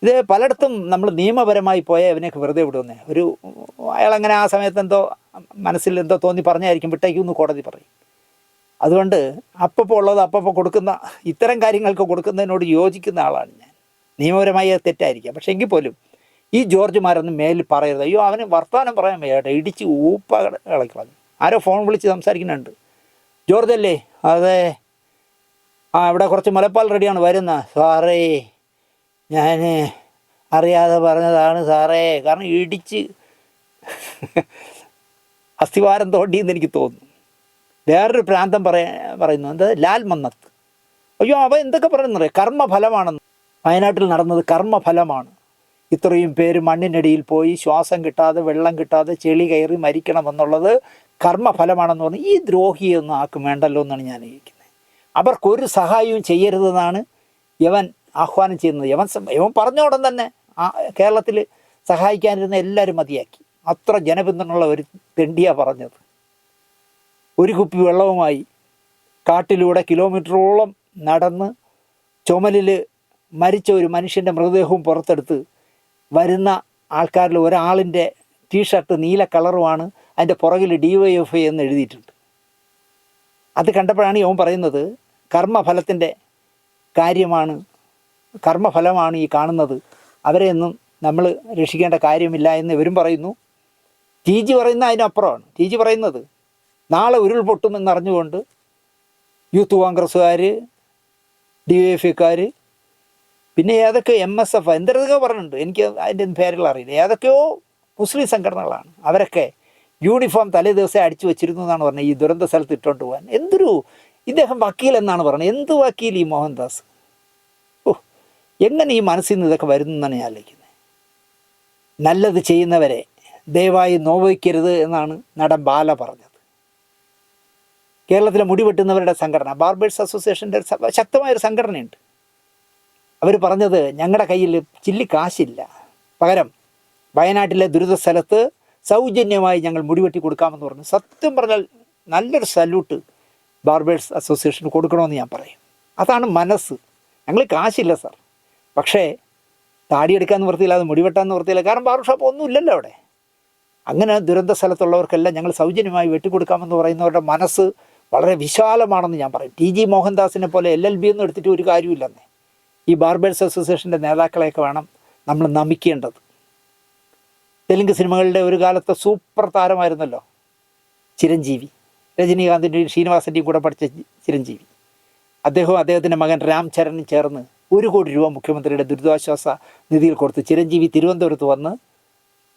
ഇത് പലയിടത്തും നമ്മൾ നിയമപരമായി പോയ അവനെയൊക്കെ വെറുതെ വിടുന്നേ. അയാളങ്ങനെ ആ സമയത്ത് എന്തോ മനസ്സിൽ എന്തോ തോന്നി പറഞ്ഞായിരിക്കും, വിട്ടേക്കുമെന്ന് കോടതി പറയും. അതുകൊണ്ട് അപ്പോൾ ഉള്ളത് അപ്പോൾ കൊടുക്കുന്ന ഇത്തരം കാര്യങ്ങൾക്ക് കൊടുക്കുന്നതിനോട് യോജിക്കുന്ന ആളാണ് ഞാൻ. നിയമപരമായി അത് തെറ്റായിരിക്കാം, പക്ഷേ എങ്കിൽ പോലും ഈ ജോർജുമാരൊന്നും മേലിൽ പറയരുത്. അയ്യോ അവന് വർത്തമാനം പറയാൻ വയ്യാട്ടെ, ഇടിച്ച് ഊപ്പ കളഞ്ഞു. ആരോ ഫോൺ വിളിച്ച് സംസാരിക്കുന്നുണ്ട്. ജോർജ് അല്ലേ? അതെ. ഇവിടെ കുറച്ച് മുലപ്പാൽ റെഡിയാണ്, വരുന്ന സാറേ, ഞാൻ അറിയാതെ പറഞ്ഞതാണ് സാറേ. കാരണം ഇടിച്ച് അസ്ഥിവാരം തോണ്ടിയെന്ന് എനിക്ക് തോന്നുന്നു. വേറൊരു പ്രാന്തം പറയുന്നു, എന്താ ലാൽ മന്നത്ത്. അയ്യോ അവ എന്തൊക്കെ പറയുന്നത് കർമ്മഫലമാണെന്ന്. വയനാട്ടിൽ നടന്നത് കർമ്മഫലമാണ്. ഇത്രയും പേര് മണ്ണിനടിയിൽ പോയി ശ്വാസം കിട്ടാതെ വെള്ളം കിട്ടാതെ ചെളി കയറി മരിക്കണമെന്നുള്ളത് കർമ്മഫലമാണെന്ന് പറഞ്ഞ് ഈ ദ്രോഹിയൊന്നും ആക്കും വേണ്ടല്ലോ എന്നാണ് ഞാൻ ചോദിക്കുന്നത്. അവർക്കൊരു സഹായവും ചെയ്യരുതെന്നാണ് യവൻ ആഹ്വാനം ചെയ്യുന്നത്. യവൻ പറഞ്ഞ ഉടൻ തന്നെ കേരളത്തിൽ സഹായിക്കാനിരുന്ന എല്ലാവരും മതിയാക്കി. അത്ര ജനപിന്തുണയുള്ള ഒരു തെണ്ടിയാണ് പറഞ്ഞത്. ഒരു കുപ്പി വെള്ളവുമായി കാട്ടിലൂടെ കിലോമീറ്ററോളം നടന്ന് ചുമലിൽ മരിച്ച ഒരു മനുഷ്യൻ്റെ മൃതദേഹവും പുറത്തെടുത്ത് വരുന്ന ആൾക്കാരിൽ ഒരാളിൻ്റെ ടീഷർട്ട് നീല കളറുമാണ്, അതിൻ്റെ പുറകിൽ DYFI എന്ന് എഴുതിയിട്ടുണ്ട്. അത് കണ്ടപ്പോഴാണ് യവൻ പറയുന്നത് കർമ്മഫലത്തിൻ്റെ കാര്യമാണ്, കർമ്മഫലമാണ് ഈ കാണുന്നത്, അവരെയൊന്നും നമ്മൾ രക്ഷിക്കേണ്ട കാര്യമില്ല എന്ന് ഇവരും പറയുന്നു. ടി ജി പറയുന്ന അതിനപ്പുറമാണ്. ടി ജി പറയുന്നത് നാളെ ഉരുൾപൊട്ടുമെന്നറിഞ്ഞുകൊണ്ട് യൂത്ത് കോൺഗ്രസ്സുകാർ, DYFIക്കാർ, പിന്നെ ഏതൊക്കെ MSF എന്തൊക്കെ പറഞ്ഞിട്ടുണ്ട്, എനിക്ക് അതിൻ്റെ പേരുകൾ അറിയില്ല, ഏതൊക്കെയോ മുസ്ലിം സംഘടനകളാണ്, അവരൊക്കെ യൂണിഫോം തലേ ദിവസം അടിച്ചു വെച്ചിരുന്നു എന്നാണ് പറഞ്ഞത് ഈ ദുരന്ത സ്ഥലത്ത് ഇട്ടുകൊണ്ട് പോകാൻ. എന്തൊരു, ഇദ്ദേഹം വക്കീൽ എന്നാണ് പറഞ്ഞത്, എന്ത് വക്കീൽ ഈ മോഹൻദാസ്? എങ്ങനെ ഈ മനസ്സിൽ നിന്ന് ഇതൊക്കെ വരുന്നു എന്നാണ് ഞാൻ ആലോചിക്കുന്നത്. നല്ലത് ചെയ്യുന്നവരെ ദയവായി നോവിക്കരുത് എന്നാണ് നടൻ ബാല പറഞ്ഞത്. കേരളത്തിലെ മുടി വെട്ടുന്നവരുടെ സംഘടന, ബാർബേഴ്സ് അസോസിയേഷൻ്റെ ശക്തമായൊരു സംഘടനയുണ്ട്. അവർ പറഞ്ഞത് ഞങ്ങളുടെ കയ്യിൽ ചില്ലി കാശില്ല, പകരം വയനാട്ടിലെ ദുരിത സ്ഥലത്ത് സൗജന്യമായി ഞങ്ങൾ മുടിവെട്ടി കൊടുക്കാമെന്ന് പറഞ്ഞു. സത്യം പറഞ്ഞാൽ നല്ലൊരു സല്യൂട്ട് ബാർബേഴ്സ് അസോസിയേഷന് കൊടുക്കണമെന്ന് ഞാൻ പറയും. അതാണ് മനസ്സ്. ഞങ്ങൾ കാശില്ല സാർ, പക്ഷേ താടിയെടുക്കാൻ നിവൃത്തിയില്ല, അത് മുടിവെട്ടാൻ നിവൃത്തിയില്ല, കാരണം ബാർബർ ഷോപ്പ് ഒന്നും ഇല്ലല്ലോ അവിടെ. അങ്ങനെ ദുരന്ത സ്ഥലത്തുള്ളവർക്കെല്ലാം ഞങ്ങൾ സൗജന്യമായി വെട്ടിക്കൊടുക്കാമെന്ന് പറയുന്നവരുടെ മനസ്സ് വളരെ വിശാലമാണെന്ന് ഞാൻ പറയും. TG മോഹൻദാസിനെ പോലെ LLB ഒന്നും എടുത്തിട്ട് ഒരു കാര്യമില്ലെന്നേ. ഈ ബാർബേഴ്സ് അസോസിയേഷൻ്റെ നേതാക്കളെയൊക്കെ വേണം നമ്മൾ നമിക്കേണ്ടത്. തെലുങ്ക് സിനിമകളുടെ ഒരു കാലത്തെ സൂപ്പർ താരമായിരുന്നല്ലോ ചിരഞ്ജീവി, രജനീകാന്തിൻ്റെയും ശ്രീനിവാസൻ്റെയും കൂടെ പഠിച്ച ചിരഞ്ജീവി. അദ്ദേഹവും അദ്ദേഹത്തിൻ്റെ മകൻ രാം ചരനും ചേർന്ന് 1 കോടി രൂപ മുഖ്യമന്ത്രിയുടെ ദുരിതാശ്വാസ നിധിയിൽ കൊടുത്ത് ചിരഞ്ജീവി തിരുവനന്തപുരത്ത് വന്ന്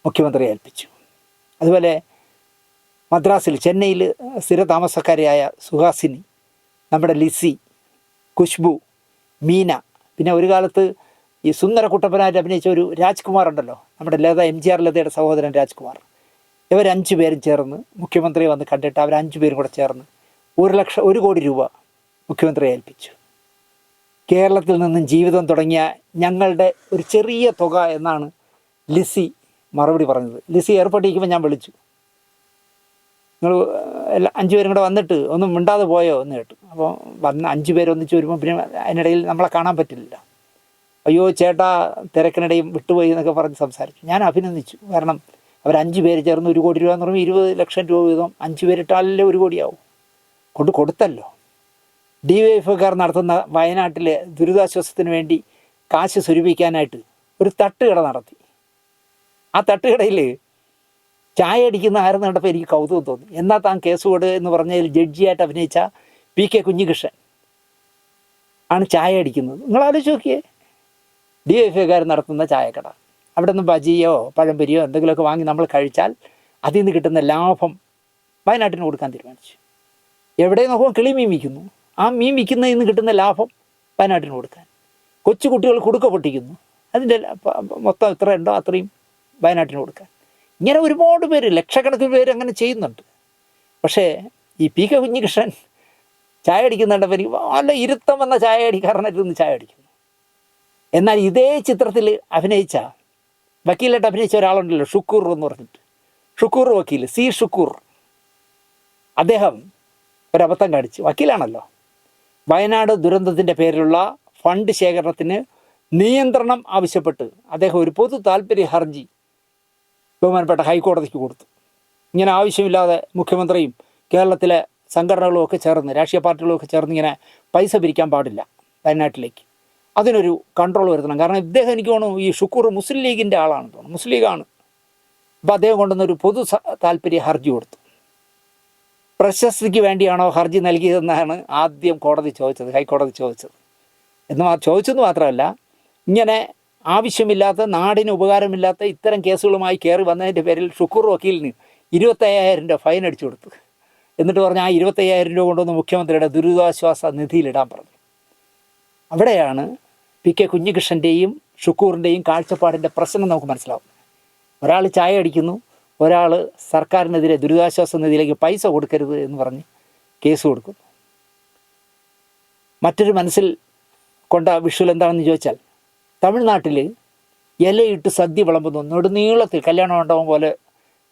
മുഖ്യമന്ത്രിയെ ഏൽപ്പിച്ചു. അതുപോലെ മദ്രാസിൽ, ചെന്നൈയിൽ സ്ഥിര താമസക്കാരിയായ സുഹാസിനി, നമ്മുടെ ലിസി, കുഷ്ബു, മീന, പിന്നെ ഒരു കാലത്ത് ഈ സുന്ദര കുട്ടപ്പനായിട്ട് അഭിനയിച്ച ഒരു രാജ്കുമാർ ഉണ്ടല്ലോ, നമ്മുടെ MGR ലതയുടെ സഹോദരൻ രാജ്കുമാർ. ഇവർ 5 പേരും ചേർന്ന് മുഖ്യമന്ത്രിയെ വന്ന് കണ്ടിട്ട് അവർ 5 പേരും കൂടെ ചേർന്ന് 1 കോടി രൂപ മുഖ്യമന്ത്രിയെ ഏൽപ്പിച്ചു. കേരളത്തിൽ നിന്നും ജീവിതം തുടങ്ങിയ ഞങ്ങളുടെ ഒരു ചെറിയ തുക എന്നാണ് ലിസി മറുപടി പറഞ്ഞത്. ലിസി ഏർപ്പെട്ടിരിക്കുമ്പോൾ ഞാൻ വിളിച്ചു, നിങ്ങൾ 5 പേരും കൂടെ വന്നിട്ട് ഒന്നും മിണ്ടാതെ പോയോ എന്ന് കേട്ടു. അപ്പോൾ 5 പേര് ഒന്നിച്ച് വരുമ്പോൾ പിന്നെ അതിനിടയിൽ നമ്മളെ കാണാൻ പറ്റില്ല. അയ്യോ ചേട്ടാ തിരക്കിനിടയും വിട്ടുപോയി എന്നൊക്കെ പറഞ്ഞ് സംസാരിച്ചു. ഞാൻ അഭിനന്ദിച്ചു, കാരണം അവർ 5 പേര് ചേർന്ന് 1 കോടി രൂപ എന്ന് പറയുമ്പോൾ 20 ലക്ഷം രൂപ വീതം 5 പേരിട്ടാലല്ലേ 1 കോടിയാവും. കൊടുത്തല്ലോ. DYFIക്കാർ നടത്തുന്ന വയനാട്ടിലെ ദുരിതാശ്വാസത്തിന് വേണ്ടി കാശ് സ്വരൂപിക്കാനായിട്ട് ഒരു തട്ടുകട നടത്തി. ആ തട്ടുകടയിൽ ചായ അടിക്കുന്ന ആരെന്ന് കണ്ടപ്പോൾ എനിക്ക് കൗതുകം തോന്നി. എന്നാൽ താൻ കേസുകോട് എന്ന് പറഞ്ഞതിൽ ജഡ്ജിയായിട്ട് അഭിനയിച്ച PK കുഞ്ഞികൃഷ്ണൻ ആണ് ചായ അടിക്കുന്നത്. നിങ്ങൾ ആലോചിച്ച് നോക്കിയേ, DYFIക്കാർ നടത്തുന്ന ചായക്കട. അവിടെ നിന്ന് ബജിയോ പഴംപൊരിയോ എന്തെങ്കിലുമൊക്കെ വാങ്ങി നമ്മൾ കഴിച്ചാൽ അതിൽ നിന്ന് കിട്ടുന്ന ലാഭം വയനാട്ടിന് കൊടുക്കാൻ തീരുമാനിച്ചു. എവിടെ നോക്കുമ്പോൾ കിളി മീൻ വിൽക്കുന്നു, ആ മീൻ വിൽക്കുന്നതിൽ നിന്ന് കിട്ടുന്ന ലാഭം വയനാട്ടിന് കൊടുക്കാൻ. കൊച്ചു കുട്ടികൾ കുടുക്ക പൊട്ടിക്കുന്നു, അതിൻ്റെ മൊത്തം എത്ര ഉണ്ടോ അത്രയും വയനാട്ടിന് കൊടുക്കാൻ. ഇങ്ങനെ ഒരുപാട് പേര്, ലക്ഷക്കണക്കിന് പേര് അങ്ങനെ ചെയ്യുന്നുണ്ട്. പക്ഷേ ഈ PK കുഞ്ഞികൃഷ്ണൻ ചായ അടിക്കുന്നുണ്ടപ്പോൾ എനിക്ക് നല്ല ഇരുത്തം വന്ന ചായ അടിക്കാരനായിട്ട് നിന്ന് ചായ അടിക്കുന്നു. എന്നാൽ ഇതേ ചിത്രത്തിൽ അഭിനയിച്ച, വക്കീലായിട്ട് അഭിനയിച്ച ഒരാളുണ്ടല്ലോ, ഷുക്കൂർ എന്ന് പറഞ്ഞിട്ട്, ഷുക്കൂർ വക്കീൽ, ഷുക്കൂർ, അദ്ദേഹം ഒരബദ്ധം കാണിച്ചു. വക്കീലാണല്ലോ. വയനാട് ദുരന്തത്തിൻ്റെ പേരിലുള്ള ഫണ്ട് ശേഖരണത്തിന് നിയന്ത്രണം ആവശ്യപ്പെട്ട് അദ്ദേഹം ഒരു പൊതു താല്പര്യ ഹർജി ബഹുമാനപ്പെട്ട ഹൈക്കോടതിക്ക് കൊടുത്തു. ഇങ്ങനെ ആവശ്യമില്ലാതെ മുഖ്യമന്ത്രിയും കേരളത്തിലെ സംഘടനകളും ഒക്കെ ചേർന്ന്, രാഷ്ട്രീയ പാർട്ടികളും ഒക്കെ ചേർന്ന് ഇങ്ങനെ പൈസ പിരിക്കാൻ പാടില്ല വയനാട്ടിലേക്ക്. അതിനൊരു കൺട്രോൾ വരുത്തണം. കാരണം ഇദ്ദേഹം, എനിക്ക് തോന്നുന്നു ഈ ഷുക്കൂർ മുസ്ലിം ലീഗിൻ്റെ ആളാണ് തോന്നുന്നു, മുസ്ലിം ലീഗാണ്. അപ്പോൾ അദ്ദേഹം കൊണ്ടുവന്നൊരു പൊതു താല്പര്യ ഹർജി കൊടുത്തു. പ്രശസ്തിക്ക് വേണ്ടിയാണോ ഹർജി നൽകിയതെന്നാണ് ആദ്യം കോടതി ചോദിച്ചത്, ഹൈക്കോടതി ചോദിച്ചത്. ചോദിച്ചെന്ന് മാത്രമല്ല, ഇങ്ങനെ ആവശ്യമില്ലാത്ത, നാടിന് ഉപകാരമില്ലാത്ത ഇത്തരം കേസുകളുമായി കയറി വന്നതിൻ്റെ പേരിൽ ഷുക്കൂർ വക്കീലിന് 25,000 രൂപ ഫൈൻ അടിച്ചു കൊടുത്തു. എന്നിട്ട് പറഞ്ഞ് ആ 25,000 രൂപ കൊണ്ടുവന്ന് മുഖ്യമന്ത്രിയുടെ ദുരിതാശ്വാസ നിധിയിലിടാൻ പറഞ്ഞു. അവിടെയാണ് PK കുഞ്ഞികൃഷ്ണൻ്റെയും ഷുക്കൂറിൻ്റെയും കാഴ്ചപ്പാടിൻ്റെ പ്രശ്നം നമുക്ക് മനസ്സിലാവും. ഒരാൾ ചായ അടിക്കുന്നു, ഒരാൾ സർക്കാരിനെതിരെ ദുരിതാശ്വാസ നിധിയിലേക്ക് പൈസ കൊടുക്കരുത് എന്ന് പറഞ്ഞ് കേസ് കൊടുക്കുന്നു. മറ്റൊരു മനസ്സിൽ കൊണ്ട വിഷ്വൽ എന്താണെന്ന് ചോദിച്ചാൽ, തമിഴ്നാട്ടിൽ ഇലയിട്ട് സദ്യ വിളമ്പുന്നു, നെടുനീളത്തിൽ, കല്യാണ മണ്ഡപം പോലെ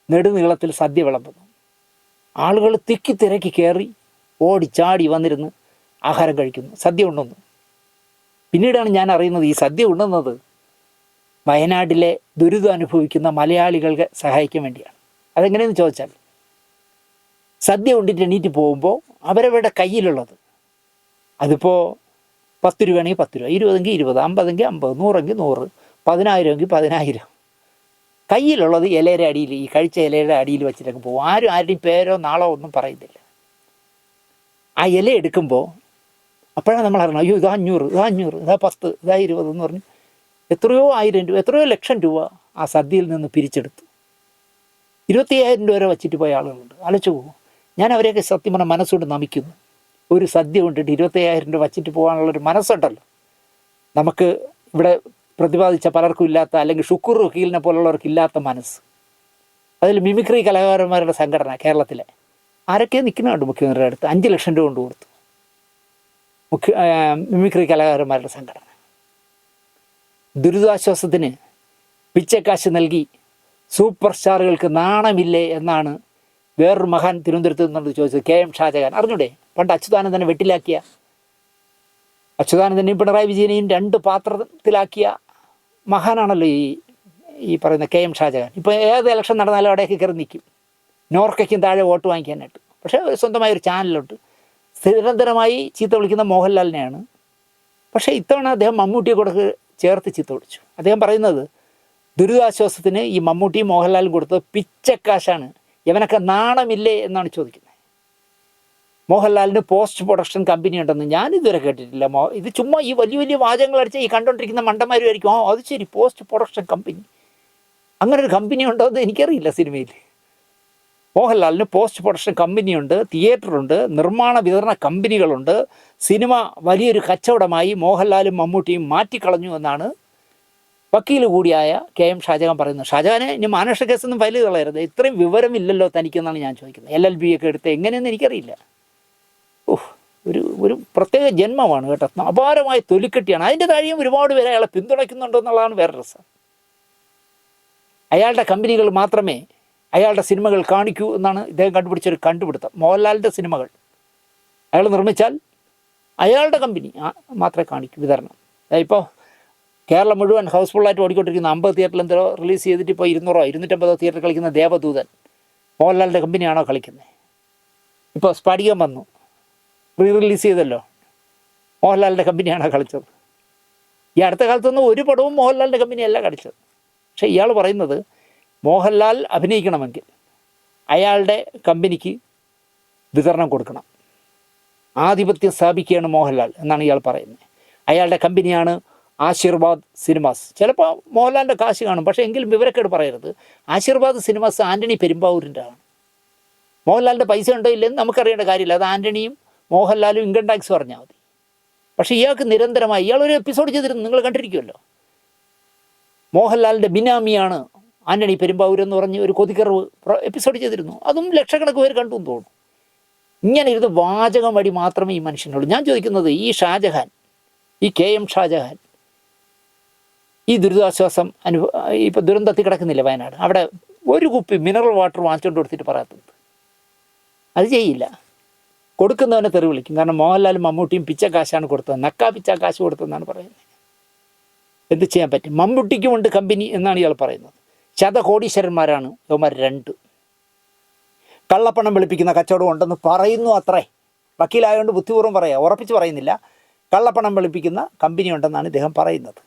നെടുനീളത്തിൽ സദ്യ വിളമ്പുന്നു. ആളുകൾ തിക്കി തിരക്കി കയറി ഓടിച്ചാടി വന്നിരുന്ന് ആഹാരം കഴിക്കുന്നു, സദ്യ ഉണ്ണുന്നു. പിന്നീടാണ് ഞാൻ അറിയുന്നത് ഈ സദ്യ ഉണ്ണുന്നത് വയനാട്ടിലെ ദുരിതം അനുഭവിക്കുന്ന മലയാളികൾക്ക് സഹായിക്കാൻ വേണ്ടിയാണ്. അതെങ്ങനെയെന്ന് ചോദിച്ചാൽ, സദ്യ ഉണ്ടിട്ട് എണീറ്റ് പോകുമ്പോൾ അവരവരുടെ കയ്യിലുള്ളത്, അതിപ്പോൾ 10 രൂപയാണെങ്കിൽ 10 രൂപ, 20എങ്കിൽ 20, 50എങ്കിൽ 50, 100എങ്കിൽ 100, 10,000എങ്കിൽ 10,000. കയ്യിലുള്ളത് ഇലയുടെ അടിയിൽ, ഈ കഴിച്ച ഇലയുടെ അടിയിൽ വെച്ചിട്ടൊക്കെ പോകും. ആരും ആരുടെയും പേരോ നാളോ ഒന്നും പറയുന്നില്ല. ആ ഇല എടുക്കുമ്പോൾ അപ്പോഴാണ് നമ്മൾ അറിയണം, അയ്യോ ഇത് 500, ഇത് 500, ഇതാ 10, ഇതാ 20 എന്ന് പറഞ്ഞ് എത്രയോ 1000 രൂപ, എത്രയോ ലക്ഷം രൂപ ആ സദ്യയിൽ നിന്ന് പിരിച്ചെടുത്തു. 25,000 രൂപ വരെ വച്ചിട്ട് പോയ ആളുകളുണ്ട്. ആലോചിച്ച് പോകും. ഞാൻ അവരെയൊക്കെ സത്യം പറഞ്ഞാൽ മനസ്സുകൊണ്ട് നമിക്കുന്നു. ഒരു സദ്യ കൊണ്ടിട്ട് 25,000 രൂപ വച്ചിട്ട് പോകാനുള്ളൊരു മനസ്സുണ്ടല്ലോ. നമുക്ക് ഇവിടെ പ്രതിപാദിച്ച പലർക്കും ഇല്ലാത്ത, അല്ലെങ്കിൽ ഷുക്കൂർ വക്കീലിനെ പോലുള്ളവർക്ക് ഇല്ലാത്ത മനസ്സ്. അതിൽ മിമിക്രി കലാകാരന്മാരുടെ സംഘടന കേരളത്തിലെ ആരൊക്കെ നിൽക്കുന്നുണ്ട് മുഖ്യമന്ത്രിയുടെ അടുത്ത് 5 ലക്ഷം രൂപ കൊണ്ട് കൊടുത്തു. മിമിക്രി കലാകാരന്മാരുടെ സംഘടന ദുരിതാശ്വാസത്തിന് പിച്ചക്കാശ് നൽകി സൂപ്പർ സ്റ്റാറുകൾക്ക് നാണമില്ലേ എന്നാണ് വേറൊരു മഹാൻ തിരുവനന്തപുരത്ത് നിന്നുള്ളത് ചോദിച്ചത്. KM ഷാജഹാൻ. അറിഞ്ഞൂടെ? പണ്ട് അച്യുതാനന്ദനെ വെട്ടിലാക്കിയ, അച്യുതാനന്ദനെയും പിണറായി വിജയനെയും 2 പാത്രത്തിലാക്കിയ മഹാനാണല്ലോ ഈ പറയുന്ന KM ഷാജഹാൻ. ഇപ്പോൾ ഏത് ഇലക്ഷൻ നടന്നാലും അവിടെയൊക്കെ കയറി നിൽക്കും, നോർക്കയ്ക്കും താഴെ വോട്ട് വാങ്ങിക്കാനായിട്ട്. പക്ഷേ സ്വന്തമായൊരു ചാനലുണ്ട്. നിരന്തരമായി ചീത്ത വിളിക്കുന്ന മോഹൻലാലിനെയാണ്. പക്ഷേ ഇത്തവണ അദ്ദേഹം മമ്മൂട്ടിയെ കൂടെ ചേർത്ത് ചീത്ത വിളിച്ചു. അദ്ദേഹം പറയുന്നത് ദുരിതാശ്വാസത്തിന് ഈ മമ്മൂട്ടിയും മോഹൻലാലും കൊടുത്തത് പിച്ചക്കാശാണ്, ഇവനൊക്കെ നാണമില്ലേ എന്നാണ് ചോദിക്കുന്നത്. മോഹൻലാലിന് പോസ്റ്റ് പ്രൊഡക്ഷൻ കമ്പനി ഉണ്ടെന്ന് ഞാനിതുവരെ കേട്ടിട്ടില്ല. ഇത് ചുമ്മാ ഈ വലിയ വലിയ വാചകങ്ങൾ അടിച്ച് ഈ കണ്ടുകൊണ്ടിരിക്കുന്ന മണ്ടന്മാരുമായിരിക്കും, അത് ശരി പോസ്റ്റ് പ്രൊഡക്ഷൻ കമ്പനി, അങ്ങനെ ഒരു കമ്പനി ഉണ്ടോ എന്ന് എനിക്കറിയില്ല. സിനിമയിൽ മോഹൻലാലിന് പോസ്റ്റ് പ്രൊഡക്ഷൻ കമ്പനിയുണ്ട്, തിയേറ്ററുണ്ട്, നിർമ്മാണ വിതരണ കമ്പനികളുണ്ട്. സിനിമ വലിയൊരു കച്ചവടമായി മോഹൻലാലും മമ്മൂട്ടിയും മാറ്റിക്കളഞ്ഞു എന്നാണ് വക്കീൽ കൂടിയായ KM ഷാജഹാൻ പറയുന്നത്. ഷാജഹാനെ ഇനി മാനനഷ്ട കേസൊന്നും ഫയൽ കളയരുത്, ഇത്രയും വിവരമില്ലല്ലോ തനിക്കെന്നാണ് ഞാൻ ചോദിക്കുന്നത്. LLB ഒക്കെ എടുത്ത് എങ്ങനെയെന്ന് എനിക്കറിയില്ല. ഒരു പ്രത്യേക ജന്മമാണ് കേട്ടോ, അപാരമായ തൊലിക്കെട്ടിയാണ്. അതിൻ്റെ താഴെയും ഒരുപാട് പേരെ അയാളെ പിന്തുണയ്ക്കുന്നുണ്ടോ എന്നുള്ളതാണ് വേറെ രസം. അയാളുടെ കമ്പനികൾ മാത്രമേ അയാളുടെ സിനിമകൾ കാണിക്കൂ എന്നാണ് ഇദ്ദേഹം കണ്ടുപിടിച്ചൊരു കണ്ടുപിടുത്തം. മോഹൻലാലിൻ്റെ സിനിമകൾ അയാൾ നിർമ്മിച്ചാൽ അയാളുടെ കമ്പനി മാത്രമേ കാണിക്കൂ വിതരണം. ഇപ്പോൾ കേരളം മുഴുവൻ ഹൗസ്ഫുള്ളായിട്ട് ഓടിക്കൊണ്ടിരിക്കുന്ന 50 തിയേറ്ററിൽ എന്തോ റിലീസ് ചെയ്തിട്ട് ഇപ്പോൾ 200 250 തിയേറ്ററിൽ കളിക്കുന്ന ദേവദൂതൻ മോഹൻലാലിൻ്റെ കമ്പനിയാണോ കളിക്കുന്നത്? ഇപ്പോൾ സ്ഫടികം വന്നു, റിലീസ് ചെയ്തല്ലോ, മോഹൻലാലിൻ്റെ കമ്പനിയാണോ കളിച്ചത്? ഈ അടുത്ത കാലത്തൊന്നും ഒരു പടവും മോഹൻലാലിൻ്റെ കമ്പനിയല്ല കളിച്ചത്. പക്ഷേ ഇയാൾ പറയുന്നത് മോഹൻലാൽ അഭിനയിക്കണമെങ്കിൽ അയാളുടെ കമ്പനിക്ക് വിതരണം കൊടുക്കണം, ആധിപത്യം സ്ഥാപിക്കുകയാണ് മോഹൻലാൽ എന്നാണ് ഇയാൾ പറയുന്നത്. അയാളുടെ കമ്പനിയാണ് ആശീർവാദ് സിനിമാസ്. ചിലപ്പോൾ മോഹൻലാലിൻ്റെ കാശ് കാണും, പക്ഷേ എങ്കിലും വിവരക്കേട് പറയരുത്. ആശീർവാദ് സിനിമാസ് ആൻ്റണി പെരുമ്പാവൂരിൻ്റെ ആണ്. മോഹൻലാലിൻ്റെ പൈസ ഉണ്ടോ ഇല്ലെന്ന് നമുക്കറിയേണ്ട കാര്യമില്ല, അത് ആൻ്റണിയും മോഹൻലാലും ഇൻകം ടാക്സ് പറഞ്ഞാൽ മതി. പക്ഷേ ഇയാൾക്ക് നിരന്തരമായി, ഇയാളൊരു എപ്പിസോഡ് ചെയ്തിരുന്നു, നിങ്ങൾ കണ്ടിരിക്കുമല്ലോ, മോഹൻലാലിൻ്റെ ബിനാമിയാണ് ആൻ്റണി പെരുമ്പാവൂർ എന്ന് പറഞ്ഞ് ഒരു കൊതിക്കറവ് എപ്പിസോഡ് ചെയ്തിരുന്നു. അതും ലക്ഷക്കണക്ക് പേര് കണ്ടു എന്ന് തോന്നുന്നു. ഇങ്ങനെ ഇരുന്ന് വാചകം വഴി മാത്രമേ ഈ മനുഷ്യനുള്ളൂ. ഞാൻ ചോദിക്കുന്നത്, ഈ ഷാജഹാൻ, ഈ KM ഷാജഹാൻ ഈ ദുരിതാശ്വാസം ഇപ്പോൾ ദുരന്തത്തിൽ കിടക്കുന്നില്ല വയനാട്, അവിടെ ഒരു കുപ്പി മിനറൽ വാട്ടർ വാങ്ങിച്ചുകൊണ്ട് കൊടുത്തിട്ട് പറയാത്തത് അത് ചെയ്യില്ല. കൊടുക്കുന്നവനെ തെറി വിളിക്കും. കാരണം മോഹൻലാലും മമ്മൂട്ടിയും പിച്ചക്കാശാണ് കൊടുത്തത്, നക്കാ പിച്ച കാശ് കൊടുത്തതെന്നാണ് പറയുന്നത്. എന്ത് ചെയ്യാൻ പറ്റും? മമ്മൂട്ടിക്കുമുണ്ട് കമ്പനി എന്നാണ് ഇയാൾ പറയുന്നത്. ശതകോടീശ്വരന്മാരാണ് ഇവന്മാർ 2. കള്ളപ്പണം വെളുപ്പിക്കുന്ന കച്ചവടം ഉണ്ടെന്ന് പറയുന്നു. അത്രേ, വക്കീലായതുകൊണ്ട് ബുദ്ധിപൂർവ്വം പറയാം, ഉറപ്പിച്ച് പറയുന്നില്ല. കള്ളപ്പണം വെളുപ്പിക്കുന്ന കമ്പനി ഉണ്ടെന്നാണ് ഇദ്ദേഹം പറയുന്നത്.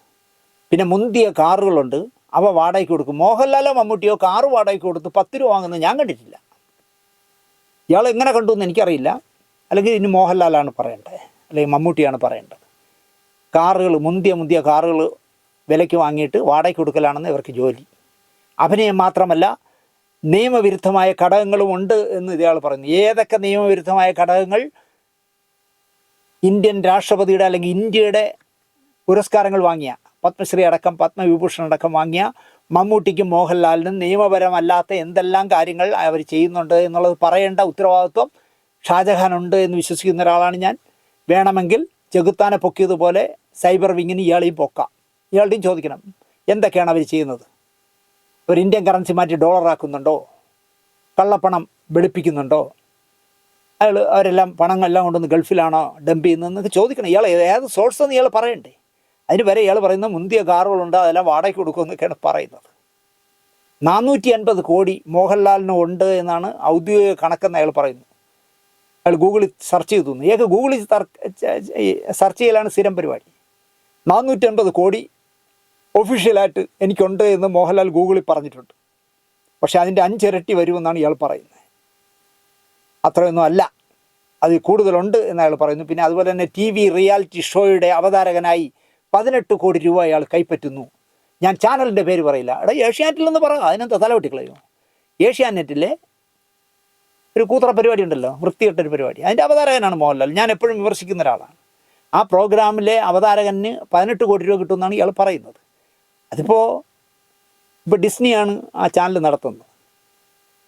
പിന്നെ മുന്തിയ കാറുകളുണ്ട്, അവ വാടകയ്ക്ക് കൊടുക്കും. മോഹൻലാലോ മമ്മൂട്ടിയോ കാറ് വാടകയ്ക്ക് കൊടുത്ത് 10 രൂപ വാങ്ങുന്നത് ഞാൻ കണ്ടിട്ടില്ല. ഇയാൾ എങ്ങനെ കണ്ടു എന്ന് എനിക്കറിയില്ല. അല്ലെങ്കിൽ ഇനി മോഹൻലാലാണ് പറയേണ്ടത്, അല്ലെങ്കിൽ മമ്മൂട്ടിയാണ് പറയേണ്ടത്. കാറുകൾ, മുന്തിയ കാറുകൾ വിലയ്ക്ക് വാങ്ങിയിട്ട് വാടകയ്ക്ക് കൊടുക്കലാണെന്ന് ഇവർക്ക് ജോലി. അഭിനയം മാത്രമല്ല, നിയമവിരുദ്ധമായ ഘടകങ്ങളും ഉണ്ട് എന്ന് ഇയാൾ പറയുന്നു. ഏതൊക്കെ നിയമവിരുദ്ധമായ ഘടകങ്ങൾ? ഇന്ത്യൻ രാഷ്ട്രപതിയുടെ അല്ലെങ്കിൽ ഇന്ത്യയുടെ പുരസ്കാരങ്ങൾ വാങ്ങിയ, പത്മശ്രീ അടക്കം പത്മവിഭൂഷൺ അടക്കം വാങ്ങിയ മമ്മൂട്ടിക്കും മോഹൻലാലിനും നിയമപരമല്ലാത്ത എന്തെല്ലാം കാര്യങ്ങൾ അവർ ചെയ്യുന്നുണ്ട് എന്നുള്ളത് പറയേണ്ട ഉത്തരവാദിത്വം ഷാജഹാനുണ്ട് എന്ന് വിശ്വസിക്കുന്ന ഒരാളാണ് ഞാൻ. വേണമെങ്കിൽ ചെകുത്താനെ പൊക്കിയതുപോലെ സൈബർ വിങ്ങിന് ഇയാളെയും പൊക്കാം. ഇയാളുടെയും ചോദിക്കണം, എന്തൊക്കെയാണ് അവർ ചെയ്യുന്നത്? ഒരു ഇന്ത്യൻ കറൻസി മാറ്റി ഡോളറാക്കുന്നുണ്ടോ? കള്ളപ്പണം വെളുപ്പിക്കുന്നുണ്ടോ? അവരെല്ലാം പണമെല്ലാം കൊണ്ടുവന്ന് ഗൾഫിലാണോ ഡംപ് ചെയ്യുന്നതെന്നൊക്കെ ചോദിക്കണം. ഇയാൾ ഏത് സോഴ്സെന്ന് ഇയാൾ പറയണ്ടേ? അതിന് വരെ ഇയാൾ പറയുന്നത് മുന്തിയ കാറുകളുണ്ട്, അതെല്ലാം വാടകയ്ക്ക് കൊടുക്കുമെന്നൊക്കെയാണ് പറയുന്നത്. 450 കോടി മോഹൻലാലിന് ഉണ്ട് എന്നാണ് ഔദ്യോഗിക കണക്കെന്ന് അയാൾ പറയുന്നു. അയാൾ ഗൂഗിളിൽ സെർച്ച് ചെയ്തു തോന്നുന്നു. ഏക ഗൂഗിളിൽ സെർച്ച് ചെയ്യലാണ് സ്ഥിരം പരിപാടി. 450 കോടി ഒഫീഷ്യലായിട്ട് എനിക്കുണ്ട് എന്ന് മോഹൻലാൽ ഗൂഗിളിൽ പറഞ്ഞിട്ടുണ്ട്. പക്ഷേ അതിൻ്റെ 5 ഇരട്ടി വരുമെന്നാണ് ഇയാൾ പറയുന്നത്. അത്രയൊന്നും അല്ല, അത് കൂടുതലുണ്ട് എന്ന് അയാൾ പറയുന്നു. പിന്നെ അതുപോലെ തന്നെ TV റിയാലിറ്റി ഷോയുടെ അവതാരകനായി 18 കോടി രൂപ അയാൾ കൈപ്പറ്റുന്നു. ഞാൻ ചാനലിൻ്റെ പേര് പറയില്ല. ഏഷ്യാനെറ്റിൽ നിന്ന് പറ, അതിനെന്താ തല വെട്ടിക്കളയോ? ഏഷ്യാനെറ്റിലെ ഒരു കൂത്തറ പരിപാടി ഉണ്ടല്ലോ, വൃത്തികെട്ടൊരു പരിപാടി, അതിൻ്റെ അവതാരകനാണ് മോഹൻലാൽ. ഞാൻ എപ്പോഴും വിമർശിക്കുന്ന ഒരാളാണ്. ആ പ്രോഗ്രാമിലെ അവതാരകന് 18 കോടി രൂപ കിട്ടുമെന്നാണ് ഇയാൾ പറയുന്നത്. ഇപ്പോൾ ഡിസ്നിയാണ് ആ ചാനൽ നടത്തുന്നത്.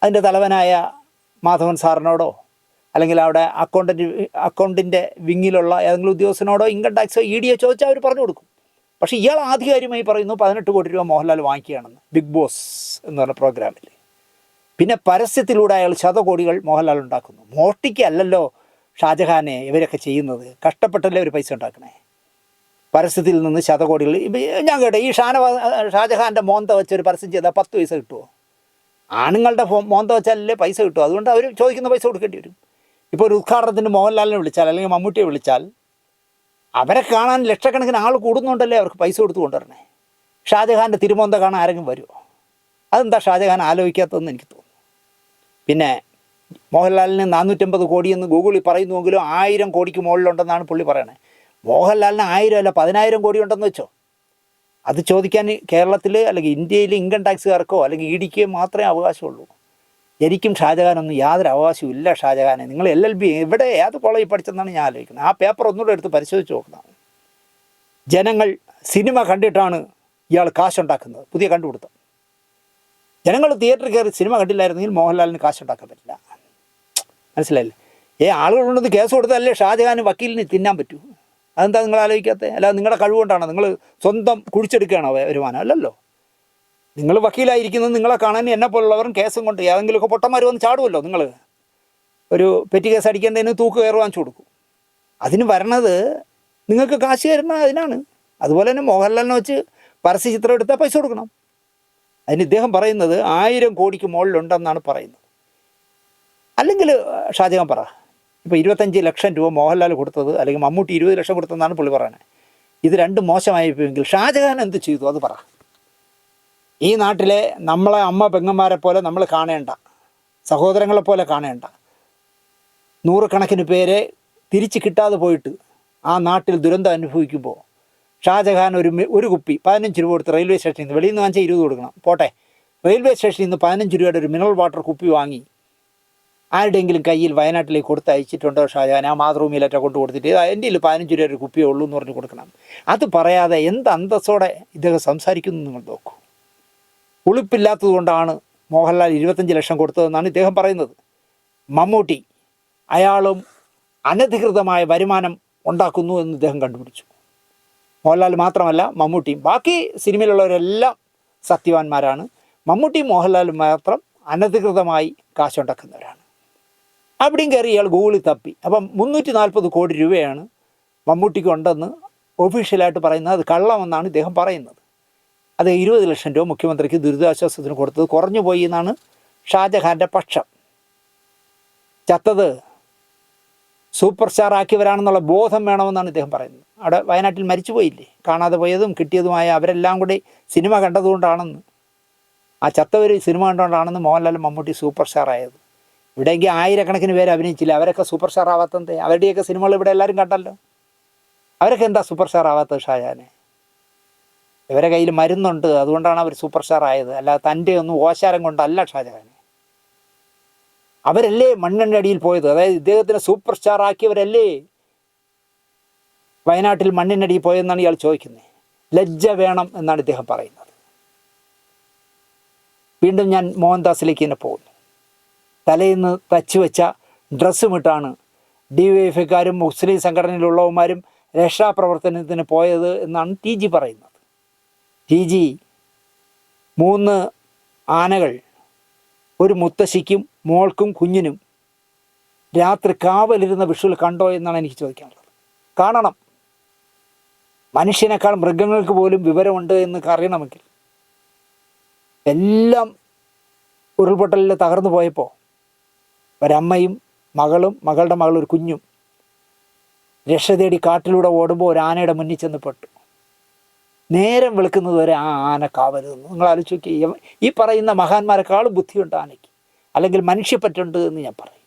അതിൻ്റെ തലവനായ മാധവൻ സാറിനോടോ അല്ലെങ്കിൽ അവിടെ അക്കൗണ്ടിൻ്റെ വിങ്ങിലുള്ള ഏതെങ്കിലും ഉദ്യോഗസ്ഥനോടോ ഇൻകം ടാക്സോ ED ചോദിച്ചാൽ അവർ പറഞ്ഞു കൊടുക്കും. പക്ഷേ ഇയാൾ ആധികാരികമായി പറയുന്നു 18 കോടി രൂപ മോഹൻലാൽ വാങ്ങിക്കുകയാണെന്ന് ബിഗ് ബോസ് എന്ന് പറഞ്ഞ പ്രോഗ്രാമിൽ. പിന്നെ പരസ്യത്തിലൂടെ അയാൾ ശതകോടികൾ മോഹൻലാൽ ഉണ്ടാക്കുന്നു. മോഷ്ടിക്കല്ലല്ലോ ഷാജഹാനെ ഇവരൊക്കെ ചെയ്യുന്നത്, കഷ്ടപ്പെട്ടല്ലേ ഒരു പൈസ ഉണ്ടാക്കണേ. പരസ്യത്തിൽ നിന്ന് ശതകോടികൾ. ഞാൻ കേട്ടെ, ഈ ഷാജഹാൻ്റെ മോന്ത വെച്ചൊരു പരസ്യം ചെയ്താൽ 10 പൈസ കിട്ടുമോ? ആണുങ്ങളുടെ മോന്ത വെച്ചാലല്ലേ പൈസ കിട്ടുമോ? അതുകൊണ്ട് അവർ ചോദിക്കുന്ന പൈസ കൊടുക്കേണ്ടി വരും. ഇപ്പോൾ ഒരു ഉദ്ഘാടനത്തിന് മോഹൻലാലിനെ വിളിച്ചാൽ അല്ലെങ്കിൽ മമ്മൂട്ടിയെ വിളിച്ചാൽ അവരെ കാണാൻ ലക്ഷക്കണക്കിന് ആൾ കൂടുന്നുണ്ടല്ലേ അവർക്ക് പൈസ കൊടുത്ത് കൊണ്ടുവരണേ. ഷാജഹാൻ്റെ തിരുമോന്ത കാണാൻ ആരെങ്കിലും വരുമോ? അതെന്താ ഷാജഹാൻ ആലോചിക്കാത്തതെന്ന് എനിക്ക് തോന്നുന്നു. പിന്നെ മോഹൻലാലിന് 450 കോടി എന്ന് ഗൂഗിളിൽ പറയുന്നുവെങ്കിലും 1000 കോടിക്ക് മുകളിലുണ്ടെന്നാണ് പുള്ളി പറയണത്. മോഹൻലാലിന് 1000 അല്ല 10,000 കോടി ഉണ്ടെന്ന് വെച്ചോ. അത് ചോദിക്കാൻ കേരളത്തിൽ അല്ലെങ്കിൽ ഇന്ത്യയിൽ ഇൻകം ടാക്സുകാർക്കോ അല്ലെങ്കിൽ EDക്കോ മാത്രമേ അവകാശമുള്ളൂ. എനിക്കും ഷാജഹാനൊന്നും യാതൊരു അവകാശവും ഇല്ല. ഷാജഹാനെ നിങ്ങൾ LLB എവിടെ ഏത് കോളേജിൽ പഠിച്ചെന്നാണ് ഞാൻ ആലോചിക്കുന്നത്. ആ പേപ്പർ ഒന്നുകൂടെ എടുത്ത് പരിശോധിച്ച് നോക്കണം. ജനങ്ങൾ സിനിമ കണ്ടിട്ടാണ് ഇയാൾ കാശുണ്ടാക്കുന്നത്. പുതിയ കണ്ടുപിടുത്തം. ജനങ്ങൾ തിയേറ്ററിൽ കയറി സിനിമ കണ്ടില്ലായിരുന്നെങ്കിൽ മോഹൻലാലിന് കാശുണ്ടാക്കാൻ പറ്റില്ല. മനസ്സിലായില്ലേ? ആളുകളുണ്ടെന്ന് കേസ് കൊടുത്താലല്ലേ ഷാജഹാന് വക്കീലിന് തിന്നാൻ പറ്റൂ. അതെന്താ നിങ്ങൾ ആലോചിക്കാത്തത്? അല്ലാതെ നിങ്ങളുടെ കഴിവുകൊണ്ടാണോ? നിങ്ങൾ സ്വന്തം കുഴിച്ചെടുക്കുകയാണോ വരുമാനം? അല്ലല്ലോ. നിങ്ങൾ വക്കീലായിരിക്കുന്നത് നിങ്ങളെ കാണാൻ എന്നെപ്പോലുള്ളവരും കേസും കൊണ്ട് ഏതെങ്കിലുമൊക്കെ പൊട്ടന്മാർ വന്ന് ചാടുമല്ലോ. നിങ്ങൾ ഒരു പെറ്റി കേസ് അടിക്കേണ്ടതിന് തൂക്ക് കയറി വാങ്ങിച്ചു കൊടുക്കും. അതിന് വരണത് നിങ്ങൾക്ക് കാശ് തരുന്ന അതിനാണ്. അതുപോലെ തന്നെ മോഹൻലാലിനെ വെച്ച് പരസ്യ ചിത്രം എടുത്താൽ പൈസ കൊടുക്കണം. അതിന് ഇദ്ദേഹം പറയുന്നത് 1000 കോടിക്ക് മുകളിലുണ്ടെന്നാണ് പറയുന്നത്. അല്ലെങ്കിൽ ഷാജഹാൻ പറ, ഇപ്പോൾ 25 ലക്ഷം രൂപ മോഹൻലാൽ കൊടുത്തത് അല്ലെങ്കിൽ മമ്മൂട്ടി 20 ലക്ഷം കൊടുത്തതെന്നാണ് പുള്ളി പറയുന്നത്. ഇത് രണ്ടും മോശമായിപ്പോയെങ്കിൽ ഷാജഹാൻ എന്ത് ചെയ്തു അത് പറ. ഈ നാട്ടിലെ നമ്മളെ അമ്മ പെങ്ങന്മാരെ പോലെ നമ്മൾ കാണേണ്ട, സഹോദരങ്ങളെപ്പോലെ കാണേണ്ട നൂറുകണക്കിന് പേരെ തിരിച്ച് കിട്ടാതെ പോയിട്ട് ആ നാട്ടിൽ ദുരന്തം അനുഭവിക്കുമ്പോൾ ഷാജഹാൻ ഒരു കുപ്പി 15 രൂപ കൊടുത്ത് റെയിൽവേ സ്റ്റേഷനിൽ നിന്ന്, വെളിയിൽ നിന്ന് വാങ്ങിച്ചാൽ 20 കൊടുക്കണം പോട്ടെ, റെയിൽവേ സ്റ്റേഷനിൽ നിന്ന് 15 രൂപയുടെ ഒരു മിനറൽ വാട്ടർ കുപ്പി വാങ്ങി ആരുടെയെങ്കിലും കയ്യിൽ വയനാട്ടിലേക്ക് കൊടുത്ത് അയച്ചിട്ടുണ്ടോ ഷാജഹാൻ? ആ മാതൃഭൂമിയിലേറ്റ കൊണ്ട് കൊടുത്തിട്ട് എൻ്റെ 15 രൂപ ഒരു കുപ്പിയേ ഉള്ളൂ എന്ന് പറഞ്ഞ് കൊടുക്കണം. അത് പറയാതെ എന്ത് അന്തസ്സോടെ ഇദ്ദേഹം സംസാരിക്കുന്നു നിങ്ങൾ നോക്കൂ. ഉളുപ്പില്ലാത്തത് കൊണ്ടാണ് മോഹൻലാൽ 25 ലക്ഷം കൊടുത്തതെന്നാണ് ഇദ്ദേഹം പറയുന്നത്. മമ്മൂട്ടി അയാളും അനധികൃതമായ വരുമാനം ഉണ്ടാക്കുന്നു എന്ന് ഇദ്ദേഹം കണ്ടുപിടിച്ചു. മോഹൻലാൽ മാത്രമല്ല മമ്മൂട്ടിയും, ബാക്കി സിനിമയിലുള്ളവരെല്ലാം സത്യവാന്മാരാണ്. മമ്മൂട്ടിയും മോഹൻലാലും മാത്രം അനധികൃതമായി കാശുണ്ടാക്കുന്നവരാണ്. അവിടെയും കയറി ഇയാൾ ഗൂഗിളിൽ തപ്പി. അപ്പം 340 കോടി രൂപയാണ് മമ്മൂട്ടിക്ക് ഉണ്ടെന്ന് ഒഫീഷ്യലായിട്ട് പറയുന്നത്. അത് കള്ളമെന്നാണ് ഇദ്ദേഹം പറയുന്നത്. അത് 20 ലക്ഷം രൂപ മുഖ്യമന്ത്രിക്ക് ദുരിതാശ്വാസത്തിന് കൊടുത്തത് കുറഞ്ഞു പോയി എന്നാണ് ഷാജഹാൻ്റെ പക്ഷം. ചത്തത് സൂപ്പർ സ്റ്റാർ ആക്കിയവരാണെന്നുള്ള ബോധം വേണമെന്നാണ് ഇദ്ദേഹം പറയുന്നത്. അവിടെ വയനാട്ടിൽ മരിച്ചു പോയില്ലേ, കാണാതെ പോയതും കിട്ടിയതുമായ അവരെല്ലാം കൂടി സിനിമ കണ്ടതുകൊണ്ടാണെന്ന്, ആ ചത്തവർ സിനിമ കണ്ടുകൊണ്ടാണെന്ന് മോഹൻലാൽ മമ്മൂട്ടി സൂപ്പർ സ്റ്റാർ ആയത്. ഇവിടെയെങ്കിൽ ആയിരക്കണക്കിന് പേര് അഭിനയിച്ചില്ല, അവരൊക്കെ സൂപ്പർ സ്റ്റാർ ആവാത്തത്. അവരുടെയൊക്കെ സിനിമകൾ ഇവിടെ എല്ലാവരും കണ്ടല്ലോ. അവരൊക്കെ എന്താ സൂപ്പർ സ്റ്റാർ ആവാത്തത് ഷാജഹാനെ? ഇവരെ കയ്യിൽ മരുന്നുണ്ട്, അതുകൊണ്ടാണ് അവർ സൂപ്പർ സ്റ്റാർ ആയത്. അല്ലാതെ തൻ്റെ ഒന്നും ഓശാരം കൊണ്ടല്ല ഷാജഹാനെ. അവരല്ലേ മണ്ണിൻ്റെ അടിയിൽ പോയത്. അതായത് ഇദ്ദേഹത്തിന് സൂപ്പർ സ്റ്റാർ ആക്കിയവരല്ലേ വയനാട്ടിൽ മണ്ണിനടിയിൽ പോയെന്നാണ് ഇയാൾ ചോദിക്കുന്നത്. ലജ്ജ വേണം എന്നാണ് ഇദ്ദേഹം പറയുന്നത്. വീണ്ടും ഞാൻ മോഹൻദാസിലേക്ക് തന്നെ പോകുന്നു. തലേന്ന് തച്ചു വെച്ച ഡ്രസ്സുമിട്ടാണ് DYFIക്കാരും മുസ്ലിം സംഘടനയിലുള്ളവന്മാരും രക്ഷാപ്രവർത്തനത്തിന് പോയത് എന്നാണ് TG പറയുന്നത്. TG 3 ആനകൾ, ഒരു മുത്തശ്ശിക്കും മോൾക്കും കുഞ്ഞിനും രാത്രി കാവലിരുന്ന വിഷ്വൽ കണ്ടോ എന്നാണ് എനിക്ക് ചോദിക്കാനുള്ളത്. കാണണം. മനുഷ്യനേക്കാൾ മൃഗങ്ങൾക്ക് പോലും വിവരമുണ്ട് എന്ന് അറിയണമെങ്കിൽ. എല്ലാം ഉരുൾപൊട്ടലിൽ തകർന്നു പോയപ്പോൾ ഒരമ്മയും മകളുടെ മകളൊരു കുഞ്ഞും രക്ഷ തേടി കാട്ടിലൂടെ ഓടുമ്പോൾ ഒരു ആനയുടെ മുന്നിൽ ചെന്ന് പെട്ടു. നേരം വെളുക്കുന്നത് വരെ ആ ആന കാവൽ നിന്നു. നിങ്ങൾ ആലോചിച്ച് നോക്കി, ഈ പറയുന്ന മഹാന്മാരെക്കാളും ബുദ്ധിയുണ്ട് ആനയ്ക്ക്, അല്ലെങ്കിൽ മനുഷ്യപ്പറ്റുണ്ട് എന്ന് ഞാൻ പറയും.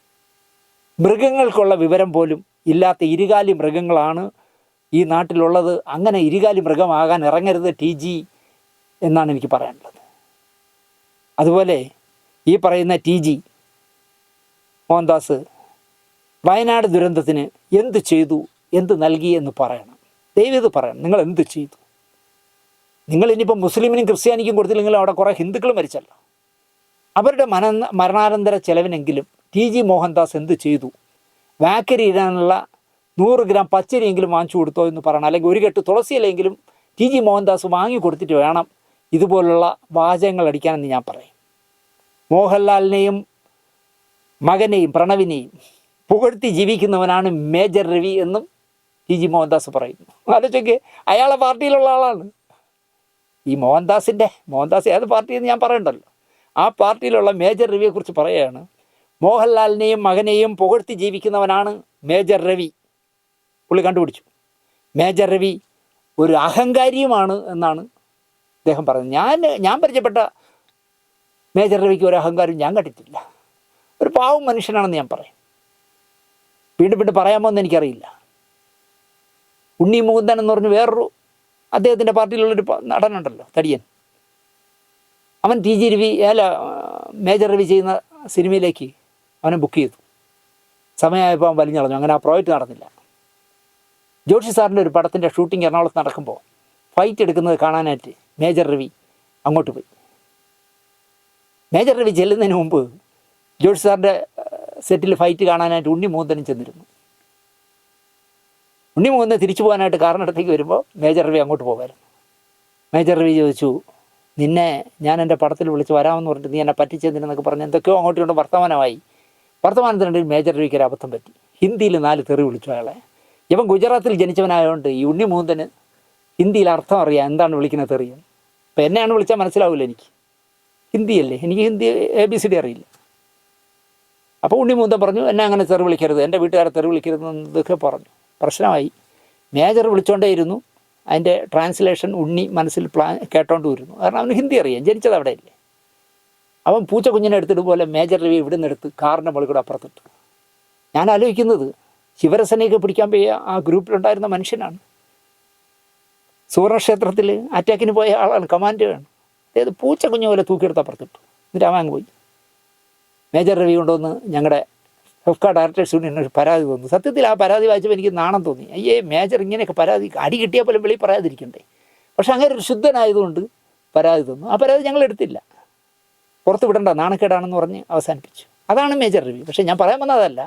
മൃഗങ്ങൾക്കുള്ള വിവരം പോലും ഇല്ലാത്ത ഇരുകാലി മൃഗങ്ങളാണ് ഈ നാട്ടിലുള്ളത്. അങ്ങനെ ഇരുകാലി മൃഗമാകാൻ ഇറങ്ങരുത് TG എന്നാണ് എനിക്ക് പറയാനുള്ളത്. അതുപോലെ ഈ പറയുന്ന TG മോഹൻദാസ് വയനാട് ദുരന്തത്തിന് എന്ത് ചെയ്തു, എന്ത് നൽകി എന്ന് പറയണം. ദയവ് ഇത് പറയണം, നിങ്ങൾ എന്ത് ചെയ്തു. നിങ്ങൾ ഇനിയിപ്പോൾ മുസ്ലിമിനും ക്രിസ്ത്യാനിക്കും കൊടുത്തില്ലെങ്കിൽ അവിടെ കുറേ ഹിന്ദുക്കൾ മരിച്ചല്ലോ. അവരുടെ മരണാനന്തര ചെലവിനെങ്കിലും TG മോഹൻദാസ് എന്ത് ചെയ്തു? വാക്കരി ഇടാനുള്ള 100 ഗ്രാം പച്ചരിയെങ്കിലും വാങ്ങിച്ചു കൊടുത്തോ എന്ന് പറയണം. അല്ലെങ്കിൽ ഒരു കെട്ട് തുളസിയിലെങ്കിലും TG മോഹൻദാസ് വാങ്ങി കൊടുത്തിട്ട് വേണം ഇതുപോലുള്ള വാചകങ്ങൾ അടിക്കാനെന്ന് ഞാൻ പറയും. മോഹൻലാലിനെയും മകനെയും പ്രണവിനെയും പുകഴ്ത്തി ജീവിക്കുന്നവനാണ് മേജർ രവി എന്നും TG മോഹൻദാസ് പറയുന്നു. ആലോചിക്ക്, അയാളെ പാർട്ടിയിലുള്ള ആളാണ്. ഈ മോഹൻദാസ് ഏത് പാർട്ടിയെന്ന് ഞാൻ പറയണ്ടല്ലോ. ആ പാർട്ടിയിലുള്ള മേജർ രവിയെക്കുറിച്ച് പറയുകയാണ്, മോഹൻലാലിനെയും മകനെയും പുകഴ്ത്തി ജീവിക്കുന്നവനാണ് മേജർ രവി. പുള്ളി കണ്ടുപിടിച്ചു. മേജർ രവി ഒരു അഹങ്കാരിയുമാണ് എന്നാണ് അദ്ദേഹം പറയുന്നത്. ഞാൻ പരിചയപ്പെട്ട മേജർ രവിക്ക് ഒരു അഹങ്കാരം ഞാൻ കണ്ടിട്ടില്ല. ഒരു പാവം മനുഷ്യനാണെന്ന് ഞാൻ പറയും. വീണ്ടും പറയാമോ എന്ന് എനിക്കറിയില്ല. ഉണ്ണി മുകുന്ദൻ എന്ന് പറഞ്ഞ് വേറൊരു അദ്ദേഹത്തിൻ്റെ പാർട്ടിയിലുള്ളൊരു നടനുണ്ടല്ലോ, തടിയൻ. അവൻ മേജർ രവി ചെയ്യുന്ന സിനിമയിലേക്ക് അവനെ ബുക്ക് ചെയ്തു. സമയമായപ്പോൾ അവൻ വലിഞ്ഞളഞ്ഞു. അങ്ങനെ ആ പ്രോജക്റ്റ് നടന്നില്ല. ജോഷി സാറിൻ്റെ ഒരു പടത്തിൻ്റെ ഷൂട്ടിംഗ് എറണാകുളത്ത് നടക്കുമ്പോൾ ഫൈറ്റ് എടുക്കുന്നത് കാണാനായിട്ട് മേജർ രവി അങ്ങോട്ട് പോയി. മേജർ രവി ചെല്ലുന്നതിന് മുമ്പ് ജോഷി സാറിൻ്റെ സെറ്റിൽ ഫൈറ്റ് കാണാനായിട്ട് ഉണ്ണി മുകുന്ദനും ചെന്നിരുന്നു. ഉണ്ണി മുകുന്ദൻ തിരിച്ചു പോകാനായിട്ട് കാറിനടുത്തേക്ക് വരുമ്പോൾ മേജർ രവി അങ്ങോട്ട് പോകുമായിരുന്നു. മേജർ രവി ചോദിച്ചു, നിന്നെ ഞാൻ എൻ്റെ പടത്തിൽ വിളിച്ച് വരാമെന്ന് പറഞ്ഞിട്ട് നീ എന്നെ പറ്റിച്ചെന്തിനെന്നൊക്കെ പറഞ്ഞ് എന്തൊക്കെയോ അങ്ങോട്ടും ഇങ്ങോട്ടും വർത്തമാനത്തിനിടയിൽ മേജർ രവിക്ക് ഒരു അബദ്ധം പറ്റി. ഹിന്ദിയിൽ 4 തെറി വിളിച്ചു അയാളെ. ഇവൻ ഗുജറാത്തിൽ ജനിച്ചവനായതുകൊണ്ട് ഈ ഉണ്ണി മുകുന്ദന് ഹിന്ദിയിൽ അർത്ഥം അറിയാം, എന്താണ് വിളിക്കുന്നത് തെറിയെന്ന്. ഇപ്പം എന്നെയാണ് വിളിച്ചാൽ മനസ്സിലാവില്ല, എനിക്ക് ഹിന്ദിയല്ലേ, എനിക്ക് ഹിന്ദി ABCD അറിയില്ല. അപ്പോൾ ഉണ്ണി മുകുന്ദൻ പറഞ്ഞു, എന്നെ അങ്ങനെ തെറി വിളിക്കരുത്, എൻ്റെ വീട്ടുകാരെ തെറി വിളിക്കരുത് എന്നൊക്കെ പറഞ്ഞു. പ്രശ്നമായി. മേജർ വിളിച്ചുകൊണ്ടേയിരുന്നു. അതിൻ്റെ ട്രാൻസ്ലേഷൻ ഉണ്ണി മനസ്സിൽ കേട്ടോണ്ട് വരുന്നു. കാരണം അവന് ഹിന്ദി അറിയാം, ജനിച്ചത് അവിടെയല്ലേ. അവൻ പൂച്ച കുഞ്ഞിനെ എടുത്തിട്ട് പോലെ മേജർ രവി ഇവിടെ നിന്ന് എടുത്ത് കാറിൻ്റെ മുകളിൽ കൂടെ അപ്പുറത്തിട്ട്. ഞാൻ ആലോചിക്കുന്നത് ശിവരസനെയൊക്കെ പിടിക്കാൻ പോയ ആ ഗ്രൂപ്പിലുണ്ടായിരുന്ന മനുഷ്യനാണ്. സുവർണക്ഷേത്രത്തിൽ അറ്റാക്കിന് പോയ ആളാണ്, കമാൻഡറാണ്. അതായത് പൂച്ച കുഞ്ഞു പോലെ തൂക്കിയെടുത്ത് അപ്പുറത്തിട്ടു. എന്നിട്ട് അവൻ പോയി. മേജർ രവി കൊണ്ടുവന്ന് ഞങ്ങളുടെ FK ഡയറക്ടേഴ്സ് യൂണിയൻ ഒരു പരാതി തന്നു. സത്യത്തിൽ ആ പരാതി വായിച്ചപ്പോൾ എനിക്ക് നാണം തോന്നി. അയ്യേ, മേജർ ഇങ്ങനെയൊക്കെ പരാതി, അടി കിട്ടിയാൽ പോലും വെളിയിൽ പറയാതിരിക്കണ്ടേ. പക്ഷെ അങ്ങനെ ഒരു ശുദ്ധനായതുകൊണ്ട് പരാതി തന്നു. ആ പരാതി ഞങ്ങൾ എടുത്തില്ല, പുറത്ത് വിടണ്ട, നാണക്കേടാണെന്ന് പറഞ്ഞ് അവസാനിപ്പിച്ചു. അതാണ് മേജർ രവി. പക്ഷേ ഞാൻ പറയാൻ വന്നതല്ല,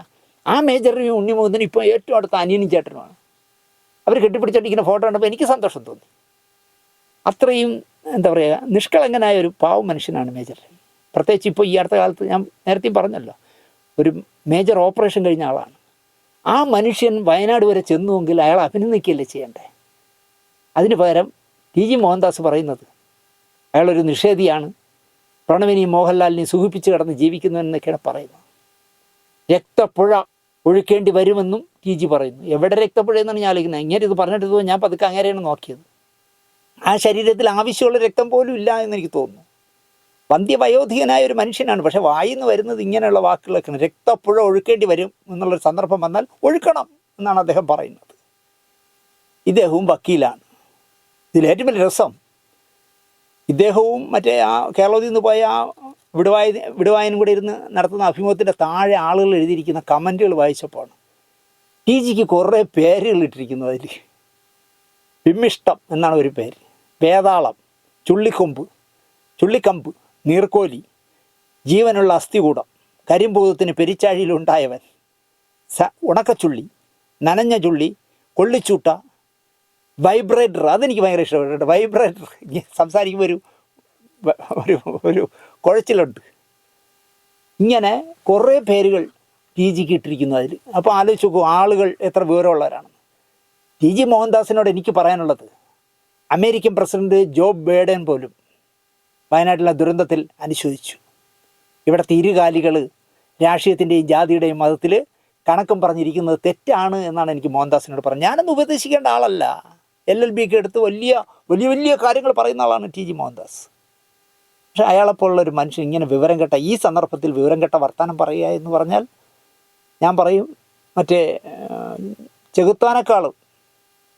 ആ മേജർ രവി ഉണ്ണി മുകുന്ദൻ ഇപ്പോൾ ഏറ്റവും അടുത്ത അനിയനും ചേട്ടനുമാണ്. അവർ കെട്ടിപ്പിടിച്ചിട്ടിരിക്കുന്ന ഫോട്ടോ കണ്ടപ്പോൾ എനിക്ക് സന്തോഷം തോന്നി. അത്രയും എന്താ പറയുക, നിഷ്കളങ്കനായ ഒരു പാവം മനുഷ്യനാണ് മേജർ രവി. പ്രത്യേകിച്ച് ഇപ്പോൾ ഈ അടുത്ത കാലത്ത് ഞാൻ നേരത്തെയും പറഞ്ഞല്ലോ, ഒരു മേജർ ഓപ്പറേഷൻ കഴിഞ്ഞ ആളാണ്. ആ മനുഷ്യൻ വയനാട് വരെ ചെന്നുവെങ്കിൽ അയാൾ അഭിനന്ദിക്കുകയല്ലേ ചെയ്യണ്ടേ. അതിന് പകരം TG മോഹൻദാസ് പറയുന്നത് അയാളൊരു നിഷേധിയാണ്, പ്രണവിനെയും മോഹൻലാലിനെയും സുഖിപ്പിച്ച് കിടന്ന് ജീവിക്കുന്നു പറയുന്നത്. രക്തപ്പുഴ ഒഴുക്കേണ്ടി വരുമെന്നും TG പറയുന്നു. എവിടെ രക്തപ്പുഴ എന്നാണ് ഞാൻ ആലോചിക്കുന്നത്. ഇങ്ങനെ ഇത് പറഞ്ഞിട്ട് ഞാൻ പതുക്കെ അങ്ങനെയാണ് നോക്കിയത്. ആ ശരീരത്തിൽ ആവശ്യമുള്ള രക്തം പോലും ഇല്ല എന്നെനിക്ക് തോന്നുന്നു. വന്ധ്യവയോധികനായ ഒരു മനുഷ്യനാണ്. പക്ഷെ വായിന്ന് വരുന്നത് ഇങ്ങനെയുള്ള വാക്കുകളൊക്കെയാണ്. രക്തപ്പുഴ ഒഴുക്കേണ്ടി വരും എന്നുള്ളൊരു സന്ദർഭം വന്നാൽ ഒഴുക്കണം എന്നാണ് അദ്ദേഹം പറയുന്നത്. ഇദ്ദേഹവും വക്കീലാണ്. ഇതിലേറ്റവും വലിയ രസം, ഇദ്ദേഹവും മറ്റേ ആ കേരളത്തിൽ നിന്ന് പോയ ആ വിടുവായനും കൂടെ ഇരുന്ന് നടത്തുന്ന അഭിമുഖത്തിൻ്റെ താഴെ ആളുകൾ എഴുതിയിരിക്കുന്ന കമൻറ്റുകൾ വായിച്ചപ്പോൾ TGക്ക് കുറേ പേരുകൾ ഇട്ടിരിക്കുന്നു. അതിൽ വിമ്മിഷ്ടം എന്നാണ് ഒരു പേര്, വേതാളം, ചുള്ളിക്കമ്പ്, നീർക്കോലി, ജീവനുള്ള അസ്ഥികൂടം, കരിമ്പൂതത്തിന് പെരിച്ചാഴിയിലുണ്ടായവൻ, ഉണക്കച്ചുള്ളി, നനഞ്ഞ ചുള്ളി, കൊള്ളിച്ചൂട്ട, വൈബ്രേറ്റർ. അതെനിക്ക് ഭയങ്കര ഇഷ്ടപ്പെട്ടു. വൈബ്രേറ്റർ സംസാരിക്കുമ്പോൾ ഒരു കുഴച്ചിലുണ്ട്. ഇങ്ങനെ കുറേ പേരുകൾ TGക്ക് ഇട്ടിരിക്കുന്നു അതിൽ. അപ്പോൾ ആലോചിച്ച് നോക്കൂ, ആളുകൾ എത്ര വിവരമുള്ളവരാണ്. TG മോഹൻദാസിനോട് എനിക്ക് പറയാനുള്ളത്, അമേരിക്കൻ പ്രസിഡന്റ് ജോ ബൈഡൻ പോലും വയനാട്ടിലെ ദുരന്തത്തിൽ അനുശോചിച്ചു. ഇവിടുത്തെ ഇരുകാലികൾ രാഷ്ട്രീയത്തിൻ്റെയും ജാതിയുടെയും മതത്തിൽ കണക്കും പറഞ്ഞിരിക്കുന്നത് തെറ്റാണ് എന്നാണ് എനിക്ക് മോഹൻദാസിനോട് പറഞ്ഞത്. ഞാനൊന്നും ഉപദേശിക്കേണ്ട ആളല്ല. LLB ഒക്കെ എടുത്ത് വലിയ വലിയ വലിയ കാര്യങ്ങൾ പറയുന്ന ആളാണ് TG മോഹൻദാസ്. പക്ഷെ അയാളെപ്പോലുള്ളൊരു മനുഷ്യൻ ഇങ്ങനെ വിവരം കെട്ട ഈ സന്ദർഭത്തിൽ വിവരം കെട്ട വർത്തമാനം പറയുക എന്ന് പറഞ്ഞാൽ ഞാൻ പറയും മറ്റേ ചെകുത്താനേക്കാളും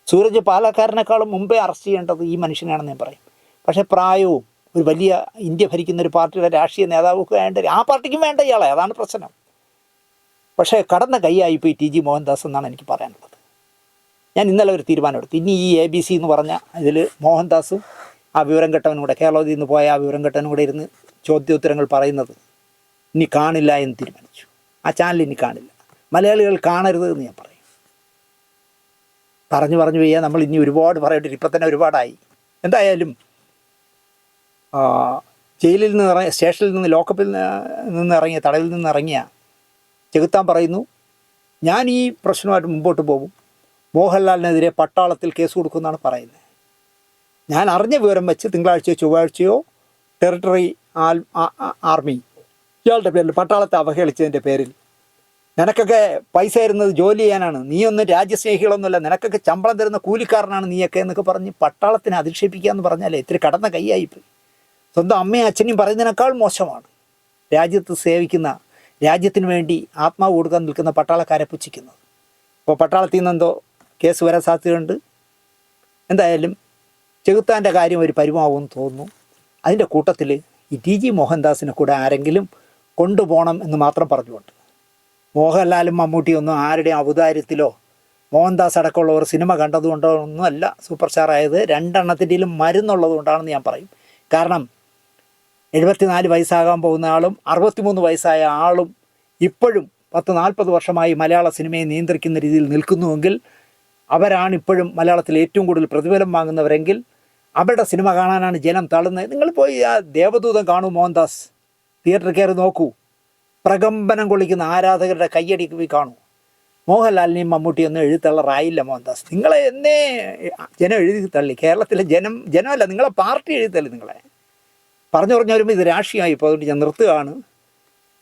സൂരജ് പാലക്കാരനേക്കാളും മുമ്പേ അറസ്റ്റ് ചെയ്യേണ്ടത് ഈ മനുഷ്യനാണെന്ന് ഞാൻ പറയും. പക്ഷേ പ്രായവും ഒരു വലിയ ഇന്ത്യ ഭരിക്കുന്ന ഒരു പാർട്ടിയുടെ രാഷ്ട്രീയ നേതാവൊക്കെ വേണ്ട, ആ പാർട്ടിക്കും വേണ്ട ഇയാളെ, അതാണ് പ്രശ്നം. പക്ഷേ കടന്ന കൈയായിപ്പോയി TG മോഹൻദാസ് എന്നാണ് എനിക്ക് പറയാനുള്ളത്. ഞാൻ ഇന്നലെ ഒരു തീരുമാനമെടുത്തു. ഇനി ഈ ABC എന്ന് പറഞ്ഞ ഇതിൽ മോഹൻദാസും ആ വിവരം കെട്ടവനും കൂടെ, കേരളത്തിൽ നിന്ന് പോയ ആ വിവരം കെട്ടവനും കൂടെ ഇരുന്ന് ചോദ്യോത്തരങ്ങൾ പറയുന്നത് ഇനി കാണില്ല എന്ന് തീരുമാനിച്ചു. ആ ചാനൽ ഇനി കാണില്ല, മലയാളികൾ കാണരുത് എന്ന് ഞാൻ പറയും. പറഞ്ഞു പോയാൽ നമ്മൾ ഇനി ഒരുപാട് പറയട്ടെ, ഇപ്പം തന്നെ ഒരുപാടായി. എന്തായാലും ജയിലിൽ നിന്ന് സ്റ്റേഷനിൽ നിന്ന് ലോക്കപ്പിൽ നിന്ന് ഇറങ്ങിയ, തടവിൽ നിന്ന് ഇറങ്ങിയ ചെകുത്താൻ പറയുന്നു, ഞാൻ ഈ പ്രശ്നമായിട്ട് മുമ്പോട്ട് പോകും, മോഹൻലാലിനെതിരെ പട്ടാളത്തിൽ കേസ് കൊടുക്കുമെന്നാണ് പറയുന്നത്. ഞാൻ അറിഞ്ഞ വിവരം വെച്ച് തിങ്കളാഴ്ചയോ ചൊവ്വാഴ്ചയോ ടെറിട്ടറി ആർമി ഇയാളുടെ പേരിൽ പട്ടാളത്തെ അവഹേളിച്ചതിൻ്റെ പേരിൽ നിനക്കൊക്കെ പൈസ തരുന്നത് ജോലി ചെയ്യാനാണ്, നീയൊന്നും രാജ്യസ്നേഹികളൊന്നുമല്ല, നിനക്കൊക്കെ ശമ്പളം തരുന്ന കൂലിക്കാരനാണ് നീയൊക്കെ എന്നൊക്കെ പറഞ്ഞ് പട്ടാളത്തിനെ അധിക്ഷേപിക്കുക എന്ന് പറഞ്ഞാലേ ഇത്തിരി കടന്ന കൈയായിപ്പോയി. സ്വന്തം അമ്മയും അച്ഛനെയും പറയുന്നതിനേക്കാൾ മോശമാണ് രാജ്യത്ത് സേവിക്കുന്ന, രാജ്യത്തിന് വേണ്ടി ആത്മാവ് കൊടുക്കാൻ നിൽക്കുന്ന പട്ടാളക്കാരെ പുച്ഛിക്കുന്നത്. അപ്പോൾ പട്ടാളത്തിൽ നിന്നെന്തോ കേസ് വരാൻ സാധ്യതയുണ്ട്. എന്തായാലും ചെകുത്താൻ്റെ കാര്യം ഒരു പരിമാവുമെന്ന് തോന്നുന്നു. അതിൻ്റെ കൂട്ടത്തിൽ ഈ TG മോഹൻദാസിനെ കൂടെ ആരെങ്കിലും കൊണ്ടുപോകണം എന്ന് മാത്രം പറഞ്ഞുകൊണ്ട്, മോഹൻലാലും മമ്മൂട്ടിയൊന്നും ആരുടെയും ഔദാര്യത്തിലോ മോഹൻദാസ് അടക്കമുള്ളവർ സിനിമ കണ്ടതുകൊണ്ടോ ഒന്നുമല്ല സൂപ്പർ സ്റ്റാർ ആയത്, രണ്ടെണ്ണത്തിൻ്റെയും മരുന്നുള്ളത് കൊണ്ടാണെന്ന് ഞാൻ പറയും. കാരണം 74 വയസ്സാകാൻ പോകുന്ന ആളും 63 വയസ്സായ ആളും ഇപ്പോഴും 10-40 വർഷമായി മലയാള സിനിമയെ നിയന്ത്രിക്കുന്ന രീതിയിൽ നിൽക്കുന്നുവെങ്കിൽ, അവരാണിപ്പോഴും മലയാളത്തിൽ ഏറ്റവും കൂടുതൽ പ്രതിഫലം വാങ്ങുന്നവരെങ്കിൽ, അവരുടെ സിനിമ കാണാനാണ് ജനം തള്ളുന്നത്. നിങ്ങൾ പോയി ആ ദേവദൂതൻ കാണൂ, മോഹൻദാസ് തിയേറ്ററിൽ കയറി നോക്കൂ, പ്രകമ്പനം കൊള്ളിക്കുന്ന ആരാധകരുടെ കയ്യടി പോയി കാണൂ. മോഹൻലാലിനെയും മമ്മൂട്ടിയൊന്നും എഴുതിത്തള്ളറായില്ല മോഹൻദാസ്. നിങ്ങളെ എന്നേ ജനം എഴുതി തള്ളി, കേരളത്തിലെ ജനമല്ല, നിങ്ങളെ പാർട്ടി എഴുതി തള്ളി. നിങ്ങളെ പറഞ്ഞു വരുമ്പോൾ ഇത് രാഷ്ട്രീയമായി. ഇപ്പോൾ അതുകൊണ്ട് ഞാൻ നിർത്തുകയാണ്.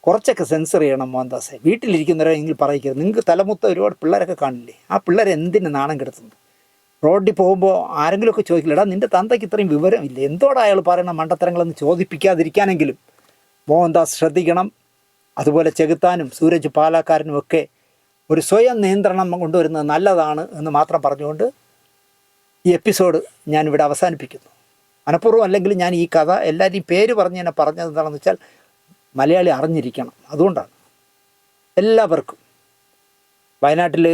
കുറച്ചൊക്കെ സെൻസർ ചെയ്യണം മോഹൻദാസെ. വീട്ടിലിരിക്കുന്നവരെങ്കിൽ പറയിക്കരുത്. നിങ്ങൾക്ക് തലമുത്ത ഒരുപാട് പിള്ളേരൊക്കെ കാണില്ലേ, ആ പിള്ളേരെ എന്തിന് നാണം കെടുത്തുന്നു? റോഡിൽ പോകുമ്പോൾ ആരെങ്കിലുമൊക്കെ ചോദിക്കില്ലടാ നിൻ്റെ തന്തയ്ക്ക് ഇത്രയും വിവരമില്ല, എന്തോടാ അയാൾ പറയണ മണ്ടത്തരങ്ങളെന്ന് ചോദിപ്പിക്കാതിരിക്കാനെങ്കിലും മോഹൻദാസ് ശ്രദ്ധിക്കണം. അതുപോലെ ചെകുത്താനും സൂരജ് പാലക്കാരനും ഒക്കെ ഒരു സ്വയം നിയന്ത്രണം കൊണ്ടുവരുന്നത് നല്ലതാണ് എന്ന് മാത്രം പറഞ്ഞുകൊണ്ട് ഈ എപ്പിസോഡ് ഞാനിവിടെ അവസാനിപ്പിക്കുന്നു. മനഃപൂർവ്വം അല്ലെങ്കിൽ ഞാൻ ഈ കഥ എല്ലാവരെയും പേര് പറഞ്ഞ് എന്നെ പറഞ്ഞത് എന്താണെന്ന് വെച്ചാൽ മലയാളി അറിഞ്ഞിരിക്കണം. അതുകൊണ്ടാണ് എല്ലാവർക്കും. വയനാട്ടിൽ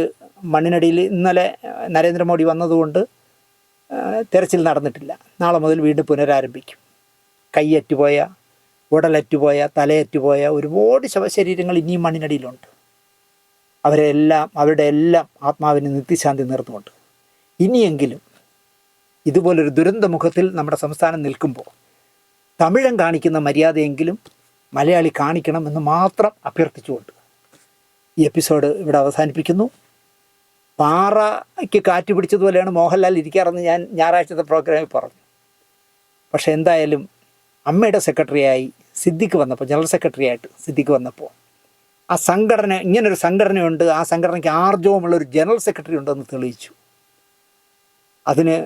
മണ്ണിനടിയിൽ ഇന്നലെ നരേന്ദ്രമോദി വന്നതുകൊണ്ട് തെരച്ചിൽ നടന്നിട്ടില്ല. നാളെ മുതൽ വീണ്ടും പുനരാരംഭിക്കും. കൈയറ്റുപോയ, ഉടലറ്റുപോയ, തലയറ്റുപോയ ഒരുപാട് ശവശരീരങ്ങൾ ഇനിയും മണ്ണിനടിയിലുണ്ട്. അവരുടെ എല്ലാം ആത്മാവിന് നിത്യശാന്തി നേർന്നുകൊണ്ട് ഇനിയെങ്കിലും ഇതുപോലൊരു ദുരന്തമുഖത്തിൽ നമ്മുടെ സംസ്ഥാനം നിൽക്കുമ്പോൾ തമിഴൻ കാണിക്കുന്ന മര്യാദയെങ്കിലും മലയാളി കാണിക്കണം എന്ന് മാത്രം അഭ്യർത്ഥിച്ചുകൊണ്ട് ഈ എപ്പിസോഡ് ഇവിടെ അവസാനിപ്പിക്കുന്നു. പാറയ്ക്ക് കാറ്റ് പിടിച്ചതുപോലെയാണ് മോഹൻലാൽ ഇരിക്കാറെന്ന് ഞാൻ ഞായറാഴ്ചത്തെ പ്രോഗ്രാമിൽ പറഞ്ഞു. പക്ഷേ എന്തായാലും അമ്മയുടെ സെക്രട്ടറിയായി സിദ്ദിഖ് വന്നപ്പോൾ, ജനറൽ സെക്രട്ടറി ആയിട്ട് സിദ്ദിഖ് വന്നപ്പോൾ, ആ സംഘടന, ഇങ്ങനൊരു സംഘടനയുണ്ട്, ആ സംഘടനയ്ക്ക് ആർജവമുള്ളൊരു ജനറൽ സെക്രട്ടറി ഉണ്ടെന്ന് തെളിയിച്ചു. അതിന്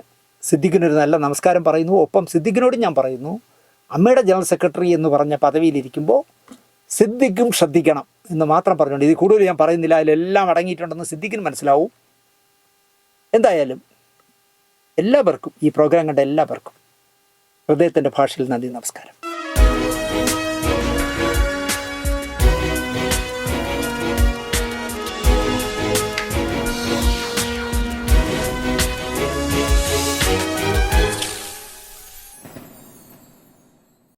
സിദ്ദിഖിനൊരു നല്ല നമസ്കാരം പറയുന്നു. ഒപ്പം സിദ്ദിഖിനോട് ഞാൻ പറയുന്നു, അമ്മയുടെ ജനറൽ സെക്രട്ടറി എന്ന് പറഞ്ഞ പദവിയിലിരിക്കുമ്പോൾ സിദ്ദിഖും ശ്രദ്ധിക്കണം എന്ന് മാത്രം പറഞ്ഞുകൊണ്ട്, ഇത് കൂടുതൽ ഞാൻ പറയുന്നില്ല, അതിലെല്ലാം അടങ്ങിയിട്ടുണ്ടെന്ന് സിദ്ദിഖിന് മനസ്സിലാവും. എന്തായാലും എല്ലാവർക്കും, ഈ പ്രോഗ്രാം കണ്ട എല്ലാവർക്കും ഹൃദയത്തിൻ്റെ ഭാഷയിൽ നന്ദി, നമസ്കാരം.